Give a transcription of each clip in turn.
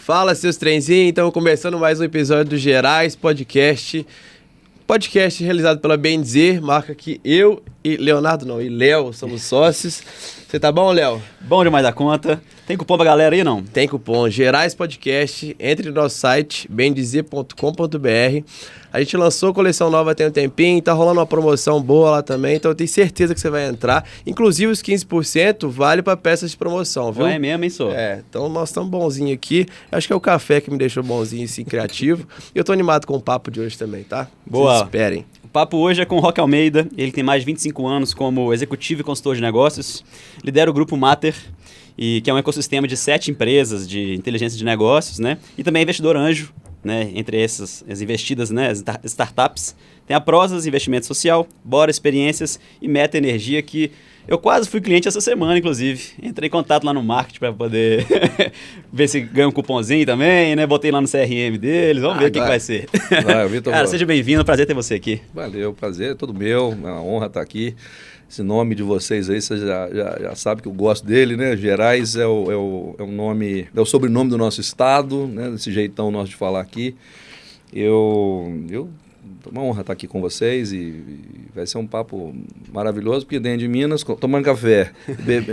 Fala, seus trenzinhos. Então, começando mais um episódio do Gerais Podcast. Podcast realizado pela Bem Dizer, marca que eu e Léo somos sócios. Você tá bom, Léo? Bom demais da conta. Tem cupom pra galera aí, não? Tem cupom Gerais Podcast. Entre no nosso site, bemdizer.com.br. A gente lançou a coleção nova tem um tempinho, tá rolando uma promoção boa lá também, então eu tenho certeza que você vai entrar. Inclusive os 15% vale para peças de promoção, viu? É mesmo, hein, só? Então nós estamos bonzinho aqui. Acho que é o café que me deixou bonzinho assim, criativo. E eu tô animado com o papo de hoje também, tá? Boa. Vocês esperem. O papo hoje é com o Roque Almeida. Ele tem mais de 25 anos como executivo e consultor de negócios. Lidera o Grupo Mater, que é um ecossistema de 7 empresas de inteligência de negócios, né? E também é investidor anjo, né? Entre essas, as investidas, né? As startups. Tem a Prosas Investimento Social, Bora Experiências e Meta Energia, que eu quase fui cliente essa semana, inclusive. Entrei em contato lá no marketing para poder ver se ganha um cupomzinho também, né? Botei lá no CRM deles, vamos ver o que vai ser. Vai, Vitor. Cara, seja bem-vindo, prazer ter você aqui. Valeu, prazer é todo meu, é uma honra estar aqui. Esse nome de vocês aí, você já sabe que eu gosto dele, né? Gerais é o nome, é o sobrenome do nosso estado, né? Desse jeitão nosso de falar aqui. É uma honra estar aqui com vocês e vai ser um papo maravilhoso, porque dentro de Minas, tomando café,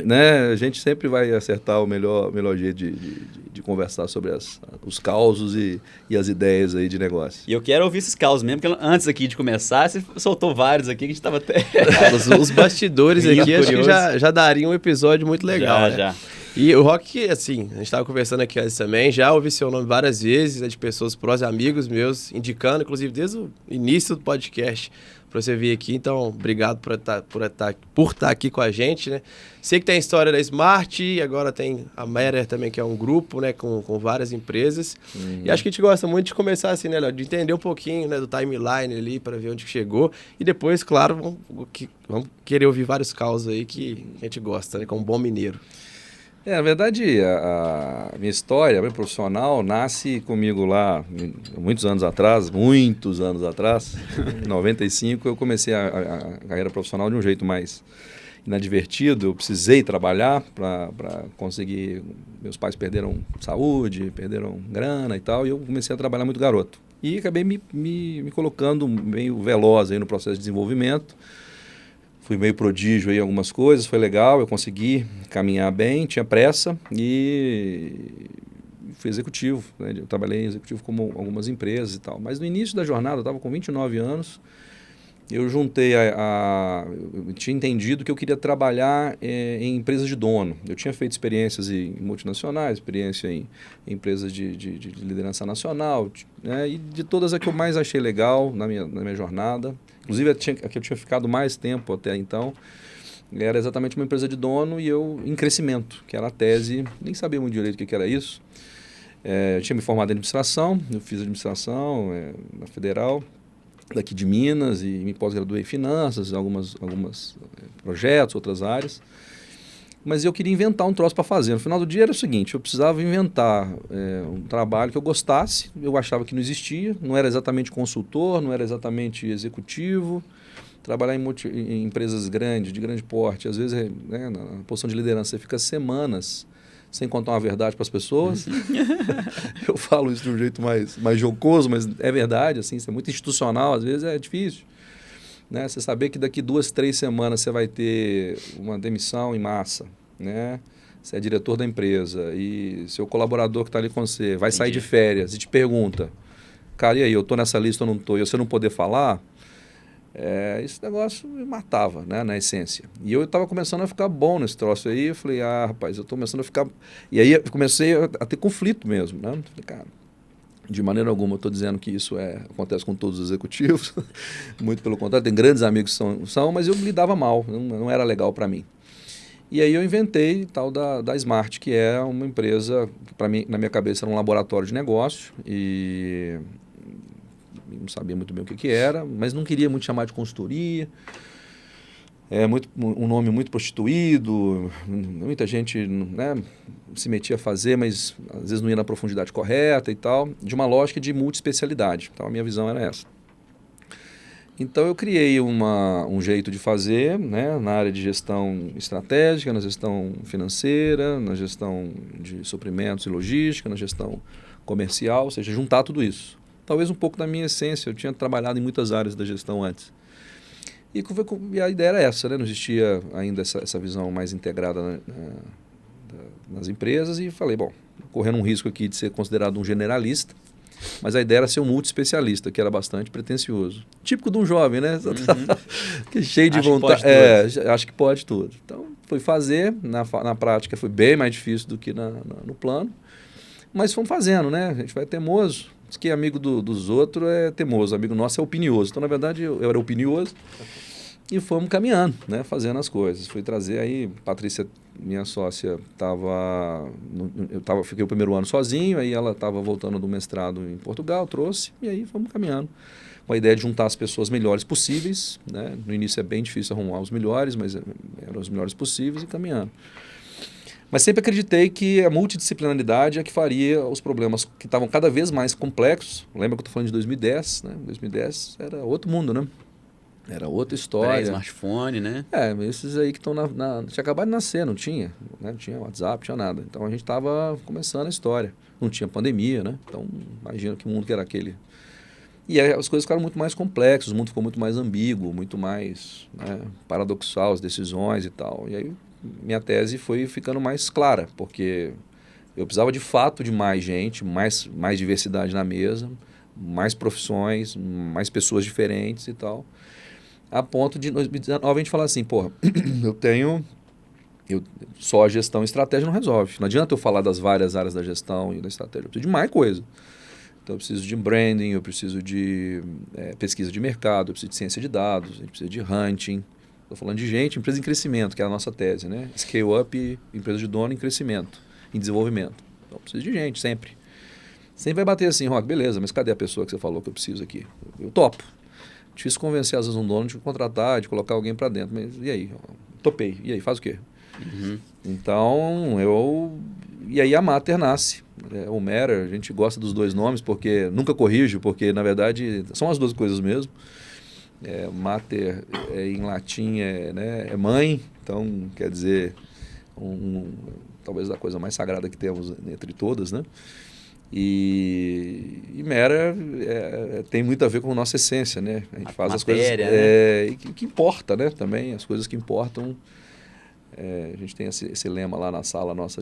né? A gente sempre vai acertar o melhor jeito de conversar sobre os causos e as ideias aí de negócio. E eu quero ouvir esses causos mesmo, porque antes aqui de começar, você soltou vários aqui que a gente estava até... Os bastidores aqui acho que já daria um episódio muito legal, né? Já. E o Roque, assim, a gente estava conversando aqui antes também, já ouvi seu nome várias vezes, né, de pessoas próximas, amigos meus, indicando, inclusive desde o início do podcast, para você vir aqui. Então, obrigado por estar aqui com a gente, né? Sei que tem a história da Smart, e agora tem a Matter também, que é um grupo, né, com várias empresas. E acho que a gente gosta muito de começar assim, né, Léo, de entender um pouquinho, né, do timeline ali, para ver onde chegou. E depois, claro, vamos querer ouvir vários causos aí que a gente gosta, né, como bom mineiro. Na verdade, a minha história, a minha profissional, nasce comigo lá muitos anos atrás, em 95, eu comecei a carreira profissional de um jeito mais inadvertido. Eu precisei trabalhar para conseguir... Meus pais perderam saúde, perderam grana e tal, e eu comecei a trabalhar muito garoto. E acabei me colocando meio veloz aí no processo de desenvolvimento. Fui meio prodígio aí em algumas coisas, foi legal, eu consegui caminhar bem, tinha pressa e fui executivo, né? Eu trabalhei em executivo como algumas empresas e tal. Mas no início da jornada, eu estava com 29 anos, eu juntei eu tinha entendido que eu queria trabalhar em empresas de dono. Eu tinha feito experiências em multinacionais, experiência em empresas de liderança nacional, né? E de todas a que eu mais achei legal na minha jornada. Inclusive, a que eu tinha ficado mais tempo até então, era exatamente uma empresa de dono e eu em crescimento, que era a tese, nem sabia muito direito o que era isso. Eu tinha me formado em administração, eu fiz administração na Federal, daqui de Minas, e me pós-graduei em finanças, algumas projetos, outras áreas. Mas eu queria inventar um troço para fazer. No final do dia era o seguinte, eu precisava inventar um trabalho que eu gostasse, eu achava que não existia, não era exatamente consultor, não era exatamente executivo. Trabalhar em empresas grandes, de grande porte, às vezes na posição de liderança você fica semanas sem contar uma verdade para as pessoas. Eu falo isso de um jeito mais jocoso, mas é verdade, assim, isso é muito institucional, às vezes é difícil. Né? Você saber que daqui 2, 3 semanas você vai ter uma demissão em massa, né? Você é diretor da empresa e seu colaborador que está ali com você vai sair de férias e te pergunta, cara, e aí, eu estou nessa lista ou não estou? E você não poder falar, esse negócio me matava, né, na essência. E eu estava começando a ficar bom nesse troço aí, eu falei, rapaz, eu estou começando a ficar... E aí eu comecei a ter conflito mesmo, né? Falei, cara, de maneira alguma eu estou dizendo que isso acontece com todos os executivos, muito pelo contrário, tem grandes amigos que são, mas eu me lidava mal, não era legal para mim. E aí eu inventei tal da Smart, que é uma empresa que para mim, na minha cabeça, era um laboratório de negócio, e não sabia muito bem o que era, mas não queria muito chamar de consultoria. Um nome muito prostituído, muita gente, né, se metia a fazer, mas às vezes não ia na profundidade correta e tal, de uma lógica de multiespecialidade. Então a minha visão era essa. Então eu criei um jeito de fazer, né, na área de gestão estratégica, na gestão financeira, na gestão de suprimentos e logística, na gestão comercial, ou seja, juntar tudo isso. Talvez um pouco da minha essência, eu tinha trabalhado em muitas áreas da gestão antes. E a ideia era essa, né? Não existia ainda essa visão mais integrada nas empresas e falei, bom, correndo um risco aqui de ser considerado um generalista, mas a ideia era ser um multi-especialista, que era bastante pretensioso. Típico de um jovem, né? Que cheio de vontade. Acho que pode tudo. Então, fui fazer, na prática foi bem mais difícil do que no plano, mas fomos fazendo, né? A gente vai teimoso. Diz que amigo dos outros é teimoso, amigo nosso é opinioso. Então, na verdade, eu era opinioso e fomos caminhando, né? Fazendo as coisas. Fui trazer aí, Patrícia, minha sócia, fiquei o primeiro ano sozinho, aí ela estava voltando do mestrado em Portugal, trouxe, e aí fomos caminhando. Com a ideia de juntar as pessoas melhores possíveis, né? No início é bem difícil arrumar os melhores, mas eram os melhores possíveis e caminhando. Mas sempre acreditei que a multidisciplinaridade é que faria os problemas que estavam cada vez mais complexos. Lembra que eu estou falando de 2010, né? 2010 era outro mundo, né? Era outra história. Smartphone, né? Esses aí que estão tinha acabado de nascer, não tinha. Né? Não tinha WhatsApp, não tinha nada. Então a gente estava começando a história. Não tinha pandemia, né? Então imagina que mundo que era aquele. E aí as coisas ficaram muito mais complexas, o mundo ficou muito mais ambíguo, muito mais, né, paradoxal, as decisões e tal. E aí minha tese foi ficando mais clara, porque eu precisava de fato de mais gente, mais diversidade na mesa, mais profissões, mais pessoas diferentes e tal. A ponto de, em 2019, a gente falar assim, porra, só a gestão e estratégia não resolve. Não adianta eu falar das várias áreas da gestão e da estratégia, eu preciso de mais coisa. Então, eu preciso de branding, eu preciso de pesquisa de mercado, eu preciso de ciência de dados, a gente precisa de hunting. Estou falando de gente, empresa em crescimento, que é a nossa tese, né? Scale up, empresa de dono em crescimento, em desenvolvimento. Então, eu preciso de gente, sempre. Sempre vai bater assim, Rock, beleza, mas cadê a pessoa que você falou que eu preciso aqui? Eu topo. Difícil convencer, às vezes, um dono de contratar, de colocar alguém para dentro. Mas e aí? Topei. E aí, faz o quê? Uhum. Então, E aí a Mater nasce. O Matter, a gente gosta dos dois nomes, porque nunca corrijo, porque, na verdade, são as duas coisas mesmo. Mater, em latim, é mãe. Então, quer dizer, talvez a coisa mais sagrada que temos entre todas, né? E Mera tem muito a ver com a nossa essência, né? A gente faz as coisas que importa, né? Também as coisas que importam. A gente tem esse lema lá na sala nossa,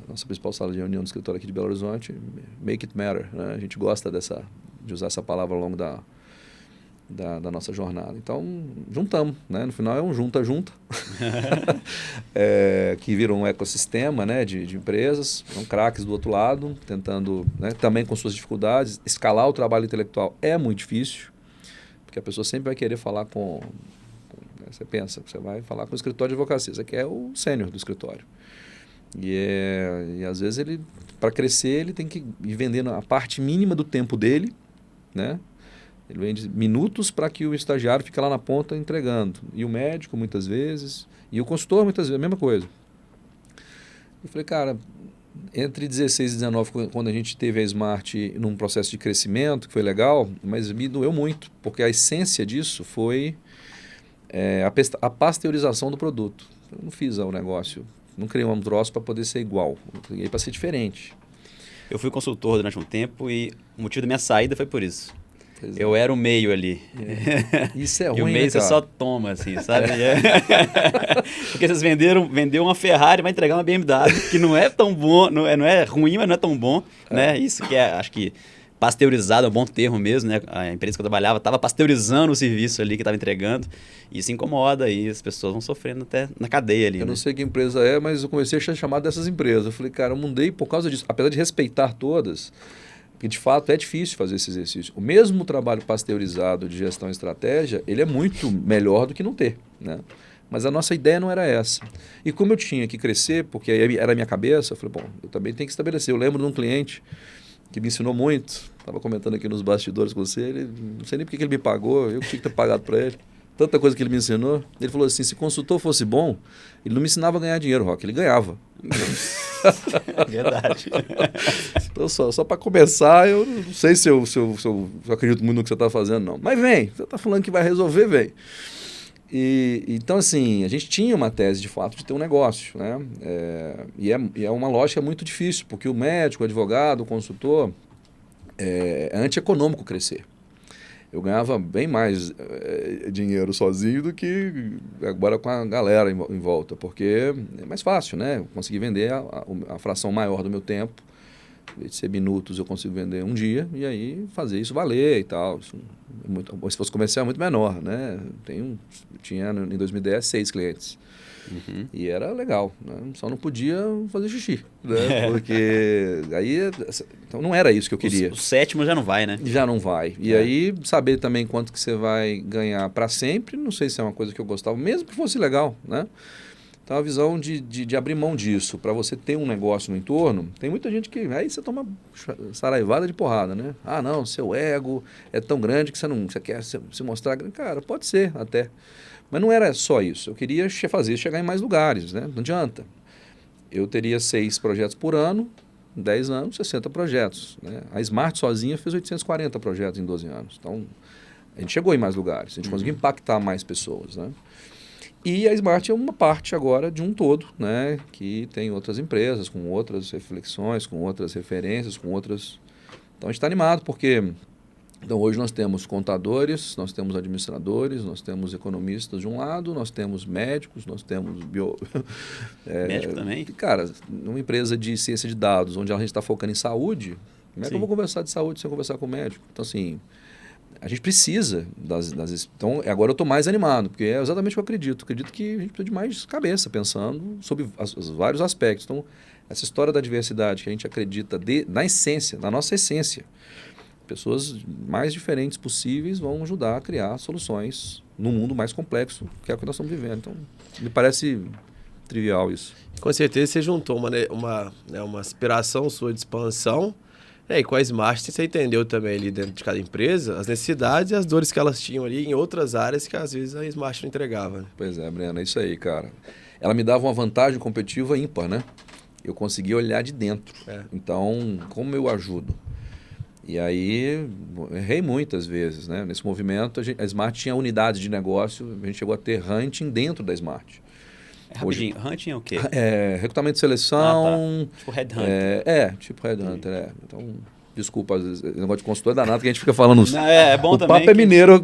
nossa principal sala de reunião do escritório aqui de Belo Horizonte, Make It Matter, né? A gente gosta de usar essa palavra ao longo da nossa jornada. Então, juntamos, né? No final é um junta-junta, que vira um ecossistema, né, de empresas, são craques do outro lado, tentando, né, também com suas dificuldades. Escalar o trabalho intelectual é muito difícil, porque a pessoa sempre vai querer falar você pensa, você vai falar com o escritório de advocacia, você quer o sênior do escritório. E às vezes para crescer, ele tem que ir vendendo a parte mínima do tempo dele, né? Ele vende minutos para que o estagiário fique lá na ponta entregando. E o médico, muitas vezes, e o consultor, muitas vezes, a mesma coisa. Eu falei, cara, entre 16 e 19, quando a gente teve a Smart num processo de crescimento, que foi legal, mas me doeu muito, porque a essência disso foi a pasteurização do produto. Eu não fiz o negócio, não criei um troço para poder ser igual, eu criei para ser diferente. Eu fui consultor durante um tempo e o motivo da minha saída foi por isso. Eu era o meio ali. Isso é ruim, e o meio, né, você só toma, assim, sabe? Porque vocês vendeu uma Ferrari, vai entregar uma BMW, que não é tão bom, não é ruim, mas não é tão bom, né? Isso que acho que pasteurizado é um bom termo mesmo, né? A empresa que eu trabalhava estava pasteurizando o serviço ali que estava entregando. E isso incomoda e as pessoas vão sofrendo até na cadeia ali. Eu não sei que empresa é, mas eu comecei a chamar dessas empresas. Eu falei, cara, eu mudei por causa disso. Apesar de respeitar todas, que de fato é difícil fazer esse exercício. O mesmo trabalho pasteurizado de gestão e estratégia, ele é muito melhor do que não ter, né? Mas a nossa ideia não era essa. E como eu tinha que crescer, porque aí era a minha cabeça, eu falei, bom, eu também tenho que estabelecer. Eu lembro de um cliente que me ensinou muito, estava comentando aqui nos bastidores com você, não sei nem porque ele me pagou, eu que tinha que ter pagado para ele. tanta coisa que ele me ensinou. Ele falou assim, se consultor fosse bom, ele não me ensinava a ganhar dinheiro, Rock, ele ganhava. Verdade. Então, só para começar, eu não sei se eu acredito muito no que você está fazendo, não. Mas vem, você está falando que vai resolver, vem. Então, assim, a gente tinha uma tese, de fato, de ter um negócio, né? E é uma lógica muito difícil, porque o médico, o advogado, o consultor, é antieconômico crescer. Eu ganhava bem mais dinheiro sozinho do que agora com a galera em volta, porque é mais fácil, né? Eu consegui vender a fração maior do meu tempo, de ser minutos eu consigo vender um dia, e aí fazer isso valer e tal. Isso se fosse comercial, é muito menor, né? Tinha em 2010 6 clientes. Uhum. E era legal, né? Só não podia fazer xixi, né? Porque aí então não era isso que eu queria. O sétimo já não vai, né? Já não vai. E aí saber também quanto que você vai ganhar para sempre, não sei se é uma coisa que eu gostava, mesmo que fosse legal, né? Então a visão de abrir mão disso, para você ter um negócio no entorno, tem muita gente que aí você toma saraivada de porrada, né? Ah, não, seu ego é tão grande que você quer se mostrar. Cara, pode ser até. Mas não era só isso. Eu queria chegar em mais lugares, né? Não adianta. Eu teria 6 projetos por ano, 10 anos, 60 projetos. Né? A Smart sozinha fez 840 projetos em 12 anos. Então, a gente chegou em mais lugares, a gente conseguiu impactar mais pessoas, né? E a Smart é uma parte agora de um todo, né? Que tem outras empresas, com outras reflexões, com outras referências, com outras... Então, a gente está animado, porque... Então, hoje nós temos contadores, nós temos administradores, nós temos economistas de um lado, nós temos médicos, nós temos Médico também? Cara, numa empresa de ciência de dados, onde a gente está focando em saúde, como é que eu vou conversar de saúde sem conversar com o médico? Então, assim, a gente precisa Então, agora eu estou mais animado, porque é exatamente o que eu acredito. Acredito que a gente precisa de mais cabeça, pensando sobre os vários aspectos. Então, essa história da diversidade que a gente acredita na essência, na nossa essência, pessoas mais diferentes possíveis vão ajudar a criar soluções no mundo mais complexo que é o que nós estamos vivendo. Então, me parece trivial isso. Com certeza você juntou uma aspiração sua de expansão, e com a Smart você entendeu também ali dentro de cada empresa as necessidades e as dores que elas tinham ali em outras áreas que às vezes a Smart não entregava. Né? Pois é, Breno, é isso aí, cara. Ela me dava uma vantagem competitiva ímpar, né? Eu conseguia olhar de dentro. Então, como eu ajudo? E aí, errei muitas vezes, né? Nesse movimento, a Smart tinha unidades de negócio, a gente chegou a ter hunting dentro da Smart. Rapidinho, hunting é o quê? Recrutamento de seleção. Tá. Tipo headhunter. Tipo headhunter, Então, desculpa, às vezes, negócio de consultor é danado que a gente fica falando. Não, é bom o também. O papo é mineiro,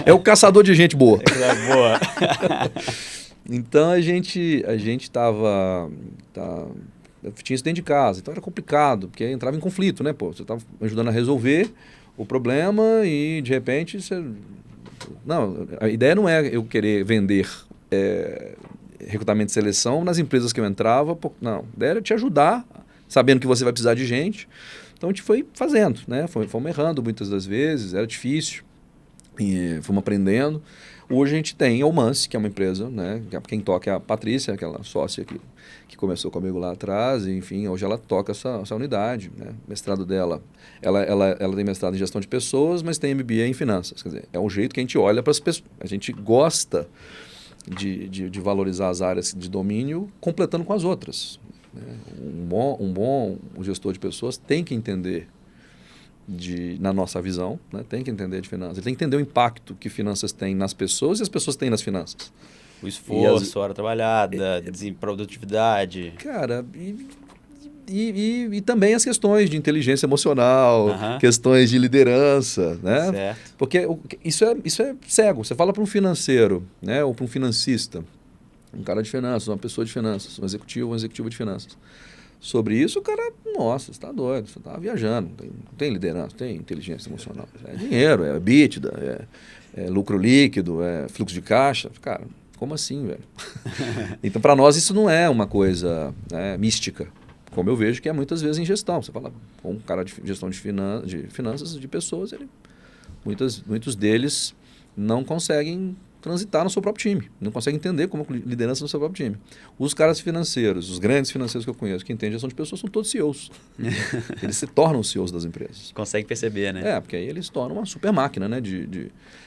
é o caçador de gente boa. Boa. Então, a gente estava... Eu tinha isso dentro de casa, então era complicado, porque entrava em conflito, né? Pô, você estava ajudando a resolver o problema e, de repente, você... Não, a ideia não é eu querer vender recrutamento de seleção nas empresas que eu entrava. Não, a ideia era te ajudar, sabendo que você vai precisar de gente. Então, a gente foi fazendo, né? Fomos errando muitas das vezes, era difícil, e fomos aprendendo. Hoje a gente tem a Omance, que é uma empresa, né? Quem toca é a Patrícia, aquela sócia que começou comigo lá atrás, e, enfim, hoje ela toca essa unidade, né? O mestrado dela, ela tem mestrado em gestão de pessoas, mas tem MBA em finanças. Quer dizer, é um jeito que a gente olha para as pessoas. A gente gosta de valorizar as áreas de domínio completando com as outras. Né? Um bom gestor de pessoas tem que entender na nossa visão, né? Tem que entender de finanças. Ele tem que entender o impacto que finanças têm nas pessoas e as pessoas têm nas finanças. O esforço, a hora trabalhada, produtividade. Cara, e também as questões de inteligência emocional, questões de liderança, né? Certo. Porque isso é cego. Você fala para um financeiro, né? Ou para um financista, um cara de finanças, uma pessoa de finanças, um executivo de finanças. Sobre isso, o cara, nossa, você está doido, você está viajando, não tem liderança, tem inteligência emocional. É dinheiro, é EBITDA, é lucro líquido, é fluxo de caixa. Cara, como assim, velho? Então, para nós, isso não é uma coisa, né, mística, como eu vejo que é muitas vezes em gestão. Você fala com um cara de gestão de finanças, de pessoas, muitos deles não conseguem transitar no seu próprio time, não consegue entender como liderança no seu próprio time. Os caras financeiros, os grandes financeiros que eu conheço, que entendem gestão de pessoas, são todos CEOs. Eles se tornam CEOs das empresas. Consegue perceber, né? Porque aí eles se tornam uma super máquina, né?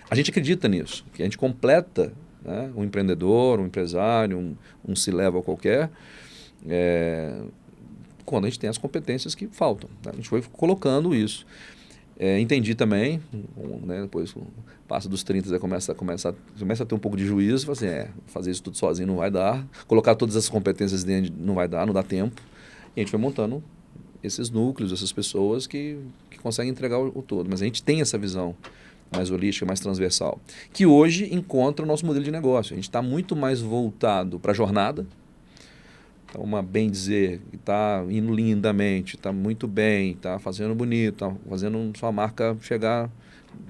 A gente acredita nisso, que a gente completa, né, um empreendedor, um empresário, um C-level qualquer, quando a gente tem as competências que faltam. Né? A gente foi colocando isso. Entendi também, né, depois passa dos 30, já começa a ter um pouco de juízo, fala assim, fazer isso tudo sozinho não vai dar, colocar todas essas competências dentro não vai dar, não dá tempo. E a gente foi montando esses núcleos, essas pessoas que conseguem entregar o todo. Mas a gente tem essa visão mais holística, mais transversal, que hoje encontra o nosso modelo de negócio. A gente está muito mais voltado para a jornada. Então, uma bem dizer, está indo lindamente, está muito bem, está fazendo bonito, está fazendo sua marca chegar,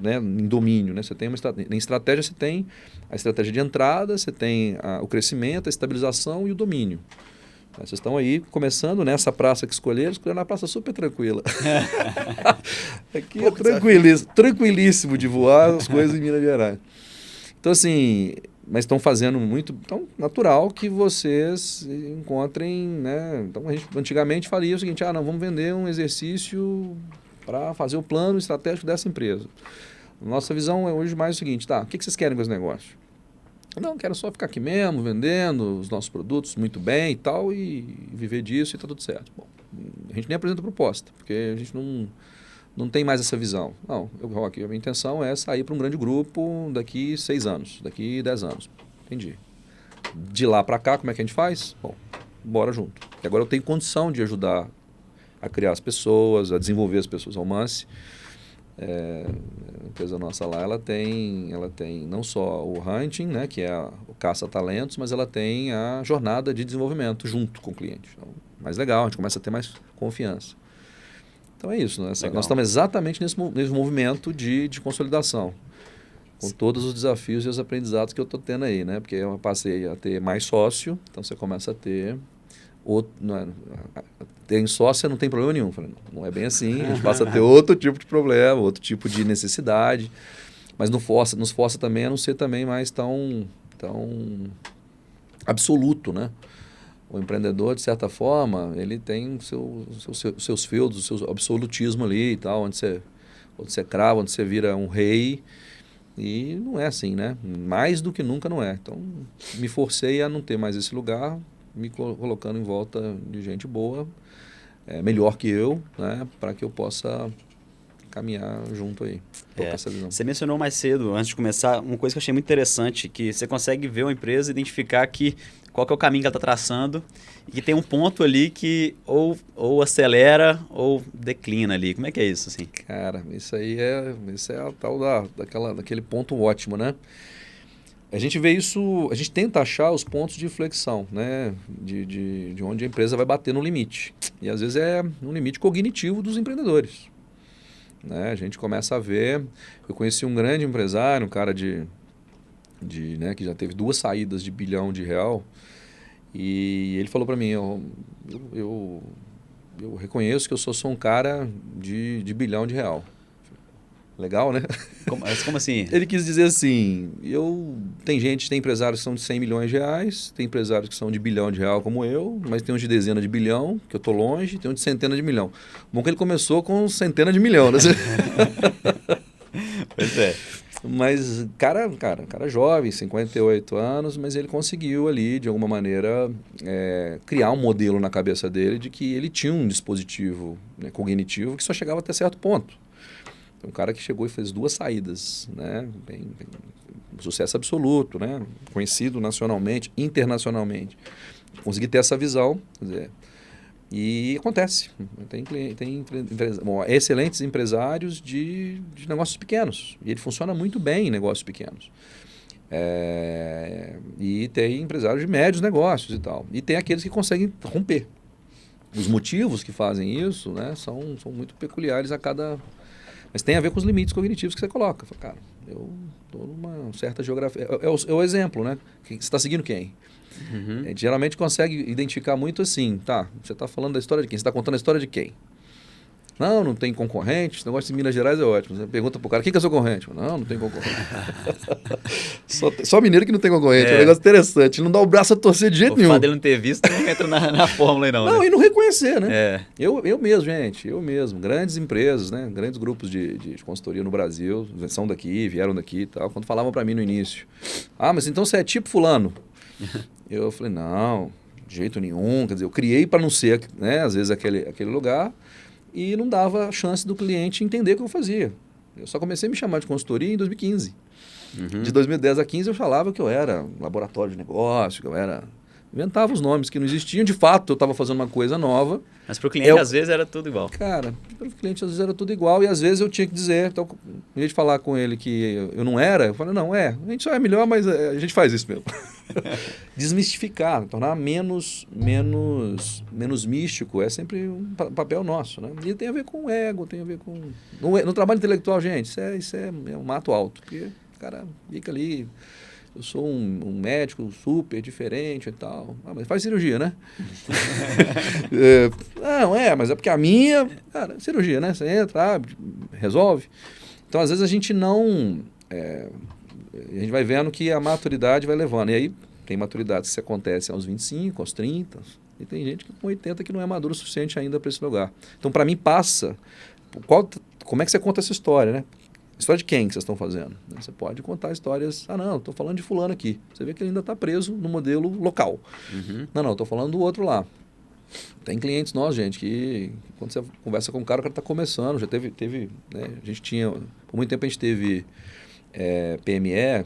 né, em domínio. Né? Você tem em estratégia, você tem a estratégia de entrada, você tem o crescimento, a estabilização e o domínio. Vocês estão aí começando nessa praça que escolheram uma praça super tranquila. Aqui é tranquilíssimo de voar as coisas em Minas Gerais. Então, assim, mas estão fazendo muito, então, natural que vocês encontrem, né? Então, a gente antigamente faria o seguinte, não, vamos vender um exercício para fazer o plano estratégico dessa empresa. Nossa visão é hoje mais o seguinte, o que vocês querem com esse negócio? Não, quero só ficar aqui mesmo, vendendo os nossos produtos muito bem e tal, e viver disso e tá tudo certo. Bom, a gente nem apresenta proposta, porque a gente não tem mais essa visão. Não, a minha intenção é sair para um grande grupo daqui 6 anos, daqui 10 anos. Entendi. De lá para cá, como é que a gente faz? Bom, bora junto. E agora eu tenho condição de ajudar a criar as pessoas, a desenvolver as pessoas. A Almance, a empresa nossa lá, ela tem não só o hunting, né, que é o caça-talentos, mas ela tem a jornada de desenvolvimento junto com o cliente. Então, mais legal, a gente começa a ter mais confiança. Então é isso, né? Nós estamos exatamente nesse movimento de consolidação, com todos os desafios e os aprendizados que eu estou tendo aí, né? Porque eu passei a ter mais sócio, então você começa a ter tem sócio, não tem problema nenhum. Falei, não é bem assim, a gente passa a ter outro tipo de problema, outro tipo de necessidade, mas nos força também a não ser também mais tão absoluto, né? O empreendedor, de certa forma, ele tem seus feudos, o seu absolutismo ali e tal, onde você crava, onde você vira um rei, e não é assim, né? Mais do que nunca não é. Então, me forcei a não ter mais esse lugar, me colocando em volta de gente boa, melhor que eu, né, para que eu possa caminhar junto aí. Essa visão. Você mencionou mais cedo, antes de começar, uma coisa que eu achei muito interessante, que você consegue ver uma empresa e identificar qual que é o caminho que ela está traçando e que tem um ponto ali que ou acelera ou declina ali. Como é que é isso, assim? Cara, isso é a tal daquele ponto ótimo, né? A gente vê isso, a gente tenta achar os pontos de inflexão, né? De onde a empresa vai bater no limite. E às vezes é um limite cognitivo dos empreendedores. Né? A gente começa a ver, eu conheci um grande empresário, um cara né, que já teve 2 saídas de R$ 1 bilhão, e ele falou para mim, eu reconheço que eu sou um cara de R$ 1 bilhão. Legal, né? Como assim? Ele quis dizer assim, tem empresários que são de 100 milhões de reais, tem empresários que são de R$ 1 bilhão como eu, mas tem uns de dezena de bilhão, que eu tô longe, tem uns de centena de milhão. Bom que ele começou com centena de milhão, né? Pois é. Mas, cara jovem, 58 anos, mas ele conseguiu ali, de alguma maneira, criar um modelo na cabeça dele de que ele tinha um dispositivo, né, cognitivo que só chegava até certo ponto. Um cara que chegou e fez 2 saídas, né? Bem, um sucesso absoluto, né? Conhecido nacionalmente, internacionalmente. Consegui ter essa visão, quer dizer, e acontece. Tem excelentes empresários de negócios pequenos. E ele funciona muito bem em negócios pequenos. E tem empresários de médios negócios e tal. E tem aqueles que conseguem romper. Os motivos que fazem isso, né, são muito peculiares a cada... Mas tem a ver com os limites cognitivos que você coloca. Cara, eu estou numa certa geografia. É o exemplo, né? Você está seguindo quem? Uhum. A gente geralmente consegue identificar muito assim, tá? Você está falando da história de quem? Você está contando a história de quem? Não tem concorrente. Esse negócio de Minas Gerais é ótimo. Você pergunta pro cara, quem que é seu concorrente? Não tem concorrente. só mineiro que não tem concorrente. É um negócio interessante. Ele não dá o braço a torcer de jeito nenhum. O fato dele não ter visto não entra na fórmula aí não, Não, né? e não reconhecer, né? É. Eu mesmo, gente. Eu mesmo. Grandes empresas, né? Grandes grupos de consultoria no Brasil. São daqui, vieram daqui e tal. Quando falavam para mim no início. Mas então você é tipo fulano. Eu falei, não, de jeito nenhum. Quer dizer, eu criei para não ser, né? Às vezes aquele lugar. E não dava chance do cliente entender o que eu fazia. Eu só comecei a me chamar de consultoria em 2015. De 2010 a 15 eu falava que eu era laboratório de negócio, que eu era... Inventava os nomes que não existiam. De fato, eu estava fazendo uma coisa nova. Mas para o cliente, às vezes, era tudo igual. Cara, para o cliente, às vezes, era tudo igual. E, às vezes, eu tinha que dizer... Então, em vez de falar com ele que eu não era, eu falei, não, a gente só é melhor, mas a gente faz isso mesmo. Desmistificar, tornar menos místico. É sempre um papel nosso, né? E tem a ver com ego, tem a ver com... No trabalho intelectual, gente, isso é um mato alto. Porque o cara fica ali... Eu sou um médico super diferente e tal. Mas faz cirurgia, né? Mas é porque a minha... Cara, cirurgia, né? Você entra, abre, resolve. Então, às vezes, a gente não... a gente vai vendo que a maturidade vai levando. E aí, tem maturidades que acontecem aos 25, aos 30. E tem gente que com 80 que não é maduro o suficiente ainda para esse lugar. Então, para mim, passa... Como é que você conta essa história, né? História de quem que vocês estão fazendo? Você pode contar histórias... Não, estou falando de fulano aqui. Você vê que ele ainda está preso no modelo local. Não, estou falando do outro lá. Tem clientes nossos, gente, que quando você conversa com o cara está começando. Já teve né? A gente tinha... Por muito tempo a gente teve PME,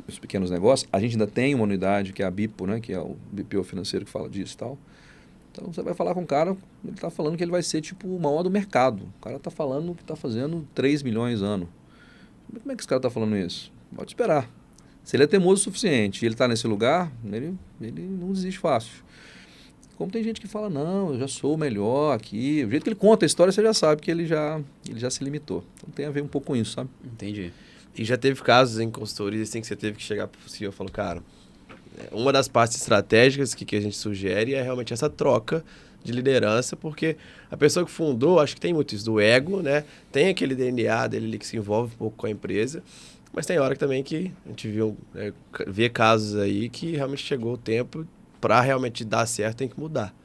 os pequenos negócios. A gente ainda tem uma unidade que é a BIPO, né? Que é o BPO financeiro que fala disso e tal. Então, você vai falar com o cara, ele está falando que ele vai ser tipo o maior do mercado. O cara está falando que está fazendo 3 milhões ano. Como é que esse cara está falando isso? Pode esperar. Se ele é teimoso o suficiente e ele está nesse lugar, ele não desiste fácil. Como tem gente que fala, não, eu já sou o melhor aqui. O jeito que ele conta a história, você já sabe que ele já se limitou. Então, tem a ver um pouco com isso, sabe? Entendi. E já teve casos em consultoria assim, que você teve que chegar para o CEO e falar, cara... Uma das partes estratégicas que a gente sugere é realmente essa troca de liderança, porque a pessoa que fundou, acho que tem muito isso do ego, né? Tem aquele DNA dele ali que se envolve um pouco com a empresa, mas tem hora também que a gente vê casos aí que realmente chegou o tempo para realmente dar certo, tem que mudar.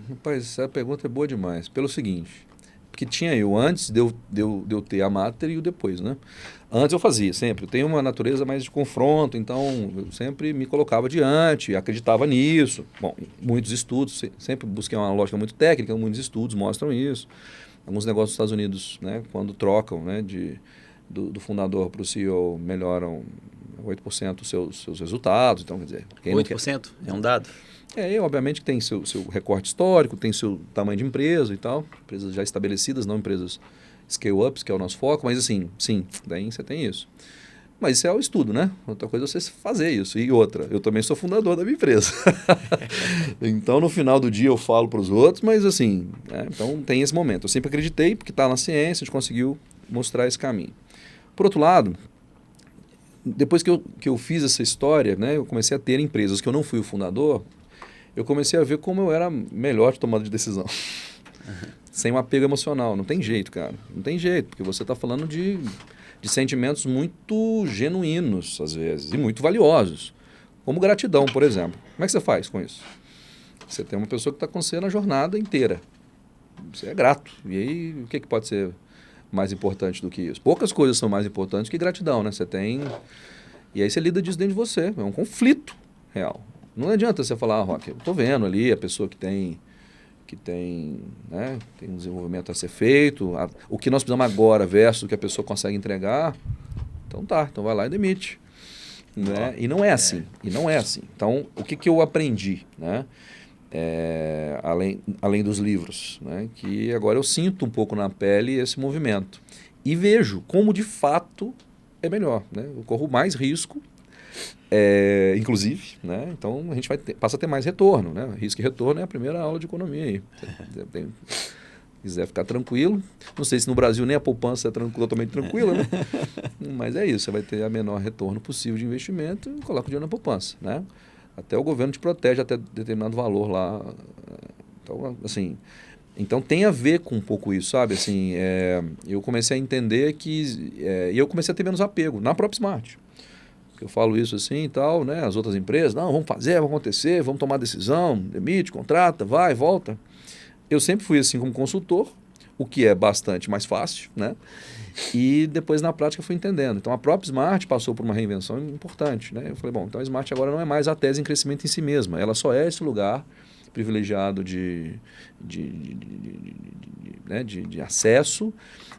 Rapaz, essa pergunta é boa demais. Pelo seguinte, porque tinha eu antes de eu ter a Mater e o depois, né? Antes eu fazia sempre. Eu tenho uma natureza mais de confronto, então eu sempre me colocava diante, acreditava nisso. Bom, muitos estudos, sempre busquei uma lógica muito técnica, muitos estudos mostram isso. Alguns negócios dos Estados Unidos, né, quando trocam, né, do fundador para o CEO, melhoram 8% os seus resultados. Então, quer dizer... 8%? É um dado? Obviamente que tem seu recorte histórico, tem seu tamanho de empresa e tal, empresas já estabelecidas, não empresas scale-ups, que é o nosso foco, mas assim, sim, daí você tem isso. Mas isso é o estudo, né? Outra coisa é você fazer isso. E outra, eu também sou fundador da minha empresa. Então, no final do dia eu falo para os outros, mas assim, então tem esse momento. Eu sempre acreditei, porque está na ciência, a gente conseguiu mostrar esse caminho. Por outro lado, depois que eu fiz essa história, né, eu comecei a ter empresas que eu não fui o fundador, eu comecei a ver como eu era melhor de tomada de decisão. Sem um apego emocional. Não tem jeito, cara. Não tem jeito, porque você está falando de sentimentos muito genuínos, às vezes, e muito valiosos. Como gratidão, por exemplo. Como é que você faz com isso? Você tem uma pessoa que está com você na jornada inteira. Você é grato. E aí, o que pode ser mais importante do que isso? Poucas coisas são mais importantes que gratidão, né? Você tem... E aí você lida disso dentro de você. É um conflito real. Não adianta você falar, Roque, eu estou vendo ali a pessoa que tem um desenvolvimento a ser feito, o que nós precisamos agora versus o que a pessoa consegue entregar, então vai lá e demite. Né? E não é assim. Então, o que eu aprendi, né? Além dos livros, né? Que agora eu sinto um pouco na pele esse movimento e vejo como de fato é melhor. Né? Eu corro mais risco, inclusive, né? Então a gente passa a ter mais retorno, né? Risco e retorno é a primeira aula de economia aí. Se quiser ficar tranquilo, não sei se no Brasil nem a poupança é totalmente tranquila, né? Mas é isso, você vai ter a menor retorno possível de investimento e coloca o dinheiro na poupança, né? Até o governo te protege até determinado valor lá. Então, assim, Então tem a ver com um pouco isso, sabe? Assim, eu comecei a entender que... e eu comecei a ter menos apego na própria Smart. Eu falo isso assim e tal, né? As outras empresas, não, vamos fazer, vai acontecer, vamos tomar decisão, demite, contrata, vai, volta. Eu sempre fui assim como consultor, o que é bastante mais fácil, né? E depois na prática fui entendendo. Então a própria Smart passou por uma reinvenção importante, né? Eu falei, bom, então a Smart agora não é mais a tese em crescimento em si mesma, ela só é esse lugar privilegiado de acesso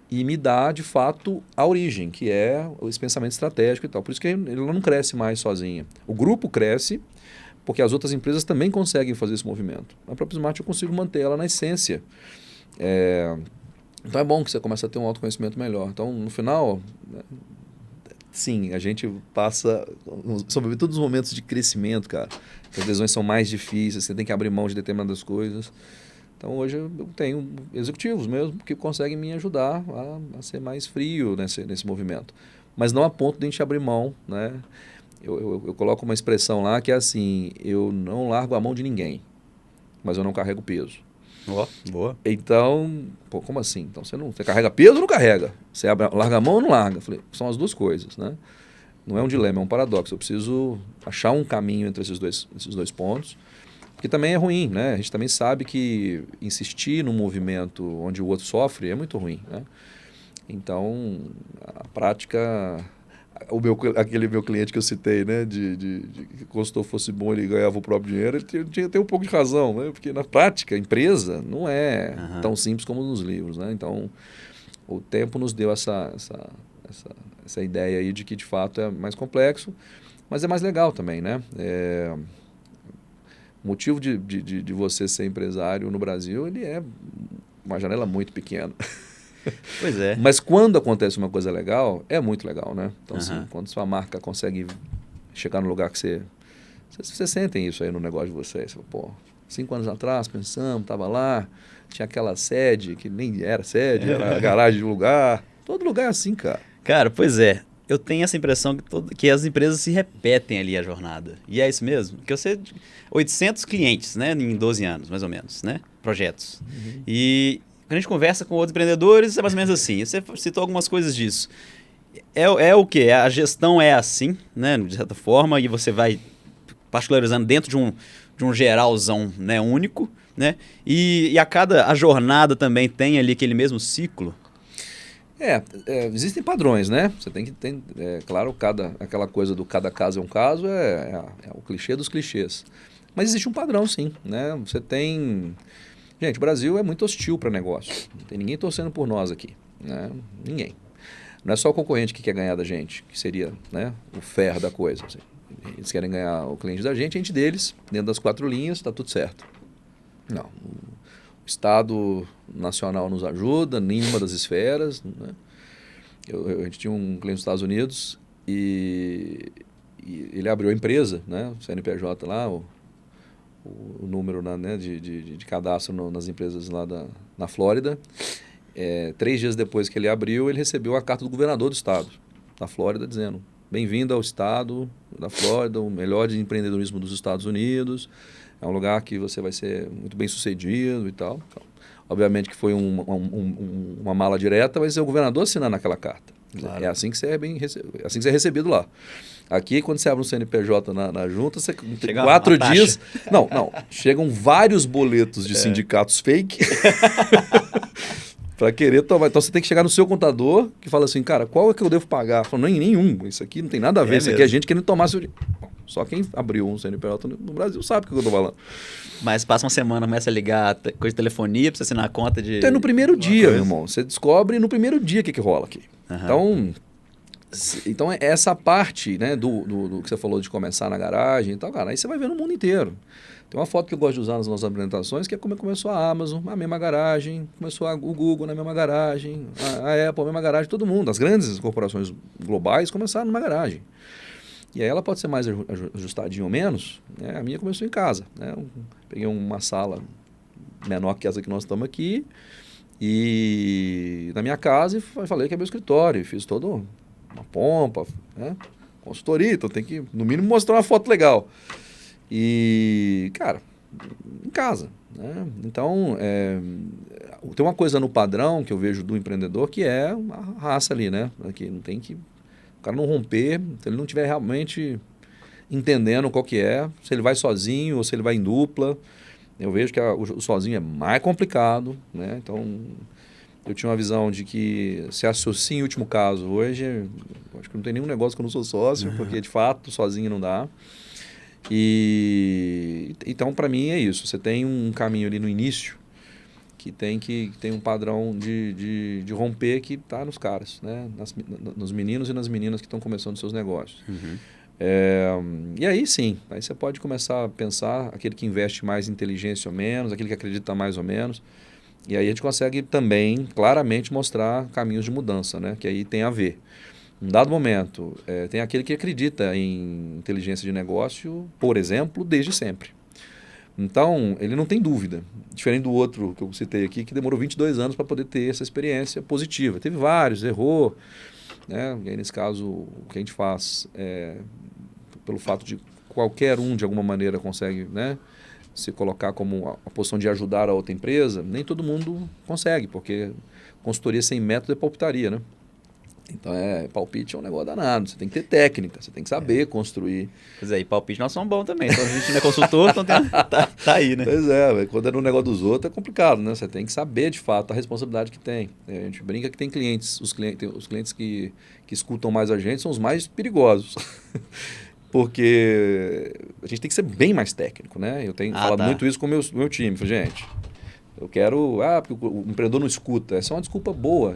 e me dá, de fato, a origem, que é esse pensamento estratégico e tal. Por isso que ele não cresce mais sozinha. O grupo cresce porque as outras empresas também conseguem fazer esse movimento. A própria Smart eu consigo manter ela na essência. Então é bom que você começa a ter um autoconhecimento melhor. Então, no final, sim, a gente passa, sobretudo nos momentos de crescimento, cara, que as decisões são mais difíceis, você tem que abrir mão de determinadas coisas. Então, hoje eu tenho executivos mesmo que conseguem me ajudar a ser mais frio nesse movimento. Mas não a ponto de a gente abrir mão, né? Eu coloco uma expressão lá que é assim, eu não largo a mão de ninguém, mas eu não carrego peso. Boa. Então, pô, como assim? Então você carrega peso ou não carrega? Você larga a mão ou não larga? Falei, são as duas coisas, né? Não é um dilema, é um paradoxo. Eu preciso achar um caminho entre esses dois pontos, porque também é ruim, né? A gente também sabe que insistir num movimento onde o outro sofre é muito ruim, né? Então, a prática... aquele meu cliente que eu citei, né, de que o consultor fosse bom, ele ganhava o próprio dinheiro, ele tem um pouco de razão, né, porque na prática, a empresa não é tão simples como nos livros, né, então o tempo nos deu essa ideia aí de que de fato é mais complexo, mas é mais legal também, né, o motivo de você ser empresário no Brasil, ele é uma janela muito pequena. Pois é. Mas quando acontece uma coisa legal, é muito legal, né? Então, assim, quando sua marca consegue chegar no lugar que vocês sentem isso aí no negócio de vocês. Pô, 5 anos atrás, pensamos, estava lá, tinha aquela sede, que nem era sede, era a garagem de lugar. Todo lugar é assim, cara. Cara, pois é. Eu tenho essa impressão que as empresas se repetem ali a jornada. E é isso mesmo? Que você... 800 clientes, né? Em 12 anos, mais ou menos, né? Projetos. E... quando a gente conversa com outros empreendedores, é mais ou menos assim. Você citou algumas coisas disso. É o quê? A gestão é assim, né? De certa forma, e você vai particularizando dentro de um geralzão, né? Único, né? E a jornada também tem ali aquele mesmo ciclo. Existem padrões, né? Você tem que ter, claro, aquela coisa do cada caso é um caso, é o clichê dos clichês. Mas existe um padrão, sim, né? Você tem... Gente, o Brasil é muito hostil para negócio. Não tem ninguém torcendo por nós aqui, né? Ninguém. Não é só o concorrente que quer ganhar da gente, que seria, né, o ferro da coisa. Assim. Eles querem ganhar o cliente da gente, a gente deles, dentro das 4 linhas, está tudo certo. Não. O Estado Nacional nos ajuda, nenhuma das esferas. Né? A gente tinha um cliente dos Estados Unidos e ele abriu a empresa, né, o CNPJ lá, o número né, de cadastro nas empresas lá na Flórida. 3 dias depois que ele abriu, ele recebeu a carta do governador do estado da Flórida dizendo: bem-vindo ao estado da Flórida, o melhor de empreendedorismo dos Estados Unidos, é um lugar que você vai ser muito bem sucedido e tal. Então, obviamente que foi uma mala direta, mas é o governador assinando aquela carta. Claro. É assim que você é recebido lá. Aqui, quando você abre um CNPJ na junta, você tem 4 dias... Não. Chegam vários boletos de sindicatos fake para querer tomar. Então, você tem que chegar no seu contador que fala assim, cara, qual é que eu devo pagar? Fala, nenhum. Isso aqui não tem nada a ver. Isso aqui é gente querendo tomar seu dinheiro. Só quem abriu um CNPJ no Brasil sabe o que eu estou falando. Mas passa uma semana, começa a ligar coisa de telefonia para você assinar a conta de... Então, é no primeiro dia, meu irmão. Você descobre no primeiro dia o que rola aqui. Então, essa parte, né, do que você falou de começar na garagem e tal, cara, aí você vai ver no mundo inteiro. Tem uma foto que eu gosto de usar nas nossas apresentações, que é como começou a Amazon, a mesma garagem, começou o Google na mesma garagem, a Apple, a mesma garagem, todo mundo. As grandes corporações globais começaram numa garagem. E aí ela pode ser mais ajustadinha ou menos, né? A minha começou em casa, né? Eu peguei uma sala menor que essa que nós estamos aqui, e na minha casa e falei que é meu escritório, fiz toda uma pompa, né? Consultoria, então tem que, no mínimo, mostrar uma foto legal. E, cara, em casa, né? Então, tem uma coisa no padrão que eu vejo do empreendedor que é a raça ali, né? Que não tem que... O cara não romper, se ele não estiver realmente entendendo qual que é, se ele vai sozinho ou se ele vai em dupla. Eu vejo que o sozinho é mais complicado, né? Então, eu tinha uma visão de que se associa em último caso. Hoje, acho que não tem nenhum negócio que eu não sou sócio, porque de fato, sozinho não dá. Então, para mim, é isso. Você tem um caminho ali no início que tem um padrão de romper que está nos caras, né? Nos meninos e nas meninas que estão começando seus negócios. E aí sim, aí você pode começar a pensar aquele que investe mais em inteligência ou menos, aquele que acredita mais ou menos. E aí a gente consegue também claramente mostrar caminhos de mudança, né? Que aí tem a ver. Em dado momento, tem aquele que acredita em inteligência de negócio, por exemplo, desde sempre. Então, ele não tem dúvida. Diferente do outro que eu citei aqui, que demorou 22 anos para poder ter essa experiência positiva. Teve vários, errou. Né? E aí, nesse caso, o que a gente faz, pelo fato de qualquer um, de alguma maneira, consegue, né, se colocar como a posição de ajudar a outra empresa, nem todo mundo consegue, porque consultoria sem método é palpitaria, né? Então, palpite é um negócio danado. Você tem que ter técnica, você tem que saber construir. Pois é, e palpite nós somos bons também. Então a gente não é consultor, então tá aí, né? Pois é, quando é no negócio dos outros é complicado, né? Você tem que saber, de fato, a responsabilidade que tem. A gente brinca que tem clientes. Os clientes que escutam mais a gente são os mais perigosos. Porque a gente tem que ser bem mais técnico, né? Eu tenho falado muito isso com o meu time. Falei, gente, eu quero... porque o empreendedor não escuta. Essa é uma desculpa boa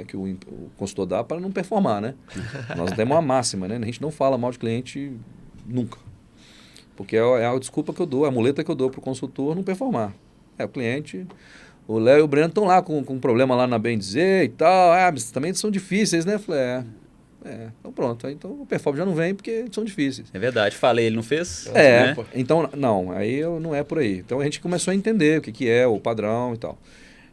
que o consultor dá para não performar, né? Nós temos uma máxima, né? A gente não fala mal de cliente nunca. Porque é a desculpa que eu dou, a muleta que eu dou para o consultor não performar. O cliente... O Léo e o Breno estão lá com um problema lá na Bem Dizer e tal. Mas também são difíceis, né? Eu falei, então pronto. Então o performance já não vem porque são difíceis. É verdade. Falei, ele não fez? Né? Então, não. Aí não é por aí. Então a gente começou a entender o que é o padrão e tal.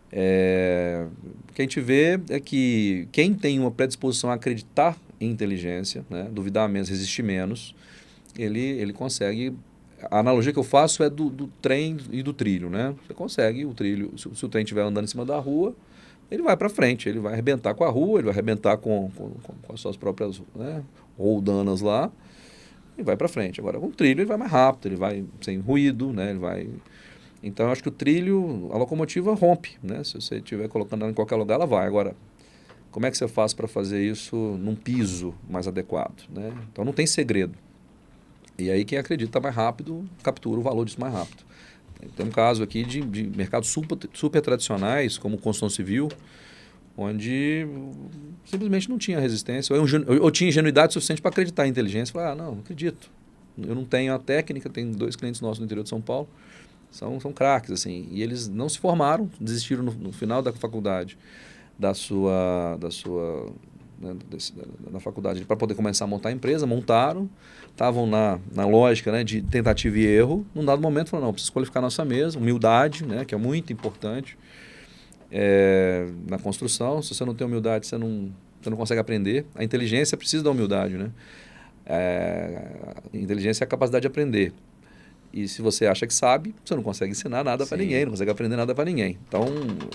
O que a gente vê é que quem tem uma predisposição a acreditar em inteligência, né? Duvidar menos, resistir menos, ele consegue... A analogia que eu faço é do trem e do trilho, né? Você consegue o trilho... Se o trem estiver andando em cima da rua, ele vai para frente, ele vai arrebentar com a rua, ele vai arrebentar com as suas próprias, né, roldanas lá, e vai para frente. Agora, com o trilho, ele vai mais rápido, ele vai sem ruído, né? Ele vai... Então, eu acho que o trilho, a locomotiva rompe, né? Se você estiver colocando ela em qualquer lugar, ela vai. Agora, como é que você faz para fazer isso num piso mais adequado, né? Então, não tem segredo. E aí, quem acredita mais rápido, captura o valor disso mais rápido. Tem um caso aqui de mercados super tradicionais, como construção civil, onde simplesmente não tinha resistência. Eu tinha ingenuidade suficiente para acreditar em inteligência. Falei, não acredito. Eu não tenho a técnica, tenho 2 clientes nossos no interior de São Paulo, são craques, assim. E eles não se formaram, desistiram no final da faculdade, da faculdade, para poder começar a montar a empresa, montaram, estavam na lógica, né, de tentativa e erro. Num dado momento, falaram, não, preciso qualificar a nossa mesa, humildade, né, que é muito importante na construção. Se você não tem humildade, você não consegue aprender. A inteligência precisa da humildade, né? A inteligência é a capacidade de aprender. E se você acha que sabe, você não consegue ensinar nada para ninguém, não consegue aprender nada para ninguém. Então,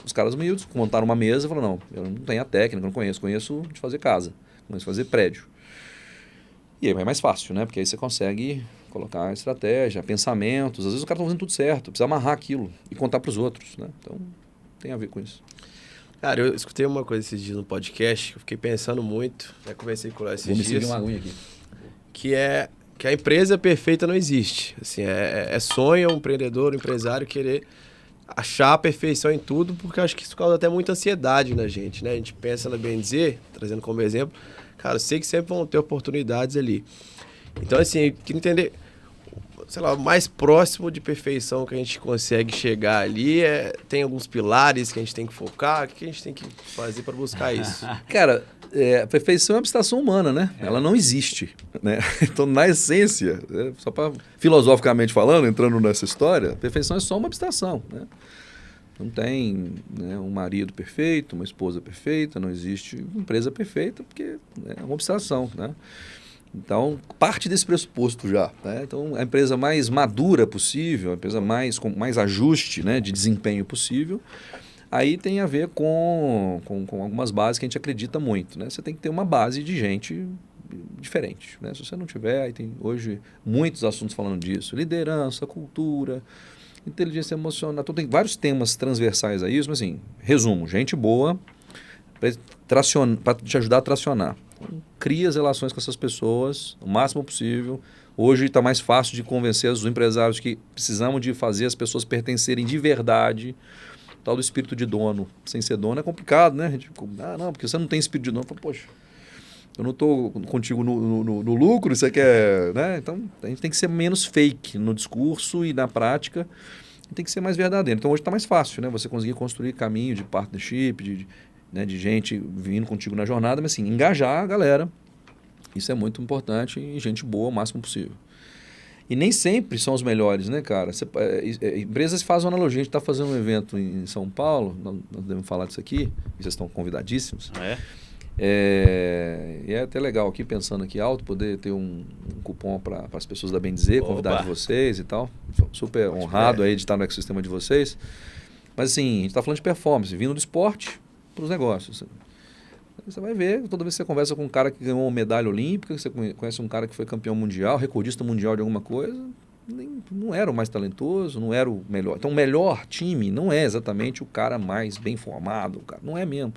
os caras humildes montaram uma mesa e falaram, não, eu não tenho a técnica, não conheço de fazer casa, conheço de fazer prédio. E aí é mais fácil, né? Porque aí você consegue colocar estratégia, pensamentos. Às vezes o cara está fazendo tudo certo, precisa amarrar aquilo e contar para os outros, né? Então, tem a ver com isso. Cara, eu escutei uma coisa esses dias no podcast, eu fiquei pensando muito, já conversei com ela esses dias. Vou me servir uma aguinha aqui. Que a empresa perfeita não existe. Assim, sonho um empreendedor, um empresário querer achar a perfeição em tudo, porque eu acho que isso causa até muita ansiedade na gente, né? A gente pensa na Bem Dizer, trazendo como exemplo, cara, eu sei que sempre vão ter oportunidades ali. Então, assim, eu queria entender, sei lá, o mais próximo de perfeição que a gente consegue chegar ali tem alguns pilares que a gente tem que focar, o que a gente tem que fazer para buscar isso? Cara, a perfeição é uma abstração humana, né? Ela não existe, né? Então, na essência, só para filosoficamente falando, entrando nessa história, a perfeição é só uma abstração, né? Não tem, né, um marido perfeito, uma esposa perfeita, não existe uma empresa perfeita, porque é uma abstração, né? Então, parte desse pressuposto já. Né? Então, a empresa mais madura possível, a empresa com mais ajuste, né, de desempenho possível, aí tem a ver com algumas bases que a gente acredita muito. Né? Você tem que ter uma base de gente diferente. Né? Se você não tiver, aí tem hoje muitos assuntos falando disso. Liderança, cultura, inteligência emocional. Então, tem vários temas transversais a isso, mas assim, resumo, gente boa para te ajudar a tracionar. Cria as relações com essas pessoas o máximo possível. Hoje está mais fácil de convencer os empresários que precisamos de fazer as pessoas pertencerem de verdade. Tal do espírito de dono. Sem ser dono é complicado, né? A gente, não, porque você não tem espírito de dono. Poxa, eu não estou contigo no lucro, você quer... Né? Então, a gente tem que ser menos fake no discurso e na prática. Tem que ser mais verdadeiro. Então, hoje está mais fácil, né? Você conseguir construir caminho de partnership, de gente vindo contigo na jornada, mas assim, engajar a galera. Isso é muito importante e gente boa o máximo possível. E nem sempre são os melhores, né, cara? Empresas fazem uma analogia. A gente está fazendo um evento em São Paulo, nós devemos falar disso aqui, e vocês estão convidadíssimos. E é até legal aqui, pensando aqui alto, poder ter um cupom para as pessoas da Bem Dizer, convidar de vocês e tal. Sou super honrado aí de estar no ecossistema de vocês. Mas assim, a gente está falando de performance, vindo do esporte para os negócios. Você vai ver, toda vez que você conversa com um cara que ganhou uma medalha olímpica, você conhece um cara que foi campeão mundial, recordista mundial de alguma coisa, não era o mais talentoso, não era o melhor. Então, o melhor time não é exatamente o cara mais bem formado, cara, não é mesmo.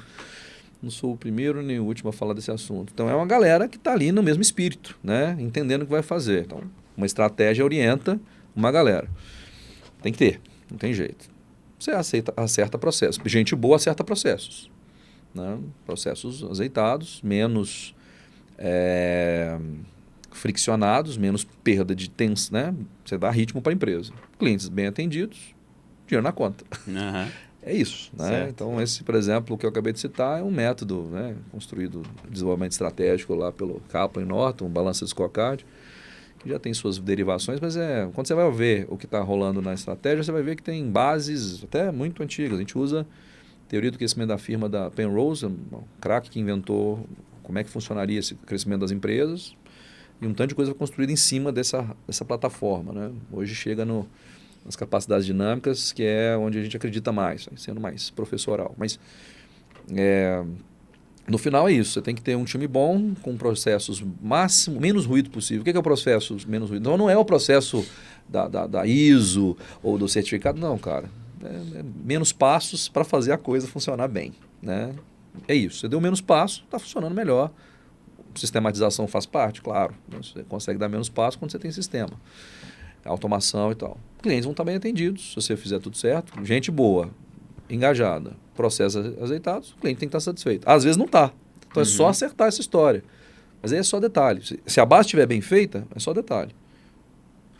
Não sou o primeiro nem o último a falar desse assunto. Então, é uma galera que está ali no mesmo espírito, né? Entendendo o que vai fazer. Então, uma estratégia orienta uma galera. Tem que ter, não tem jeito. Você acerta processos. Gente boa acerta processos. Né? Processos azeitados, menos friccionados, menos perda de tempo, né? Você dá ritmo para a empresa. Clientes bem atendidos, dinheiro na conta. Uhum. É isso. Né? Então, esse, por exemplo, o que eu acabei de citar é um método, né, construído, desenvolvimento estratégico lá pelo Kaplan e Norton, um balança de scorecard, que já tem suas derivações, mas quando você vai ver o que está rolando na estratégia, você vai ver que tem bases até muito antigas. A gente usa teoria do crescimento da firma da Penrose, um craque que inventou como é que funcionaria esse crescimento das empresas, e um tanto de coisa construída em cima dessa plataforma. Né? Hoje chega nas capacidades dinâmicas, que é onde a gente acredita mais, sendo mais professoral. Mas, no final é isso, você tem que ter um time bom, com processos menos ruído possível. O que é o processo menos ruído? Então, não é o processo da ISO ou do certificado, não, cara. Menos passos para fazer a coisa funcionar bem. Né? É isso, você deu menos passos, está funcionando melhor. Sistematização faz parte, claro. Você consegue dar menos passos quando você tem sistema. Automação e tal. Clientes vão estar bem atendidos, se você fizer tudo certo. Gente boa, engajada, processos azeitados, o cliente tem que estar satisfeito. Às vezes não está. Então é só acertar essa história. Mas aí é só detalhe. Se a base estiver bem feita, é só detalhe.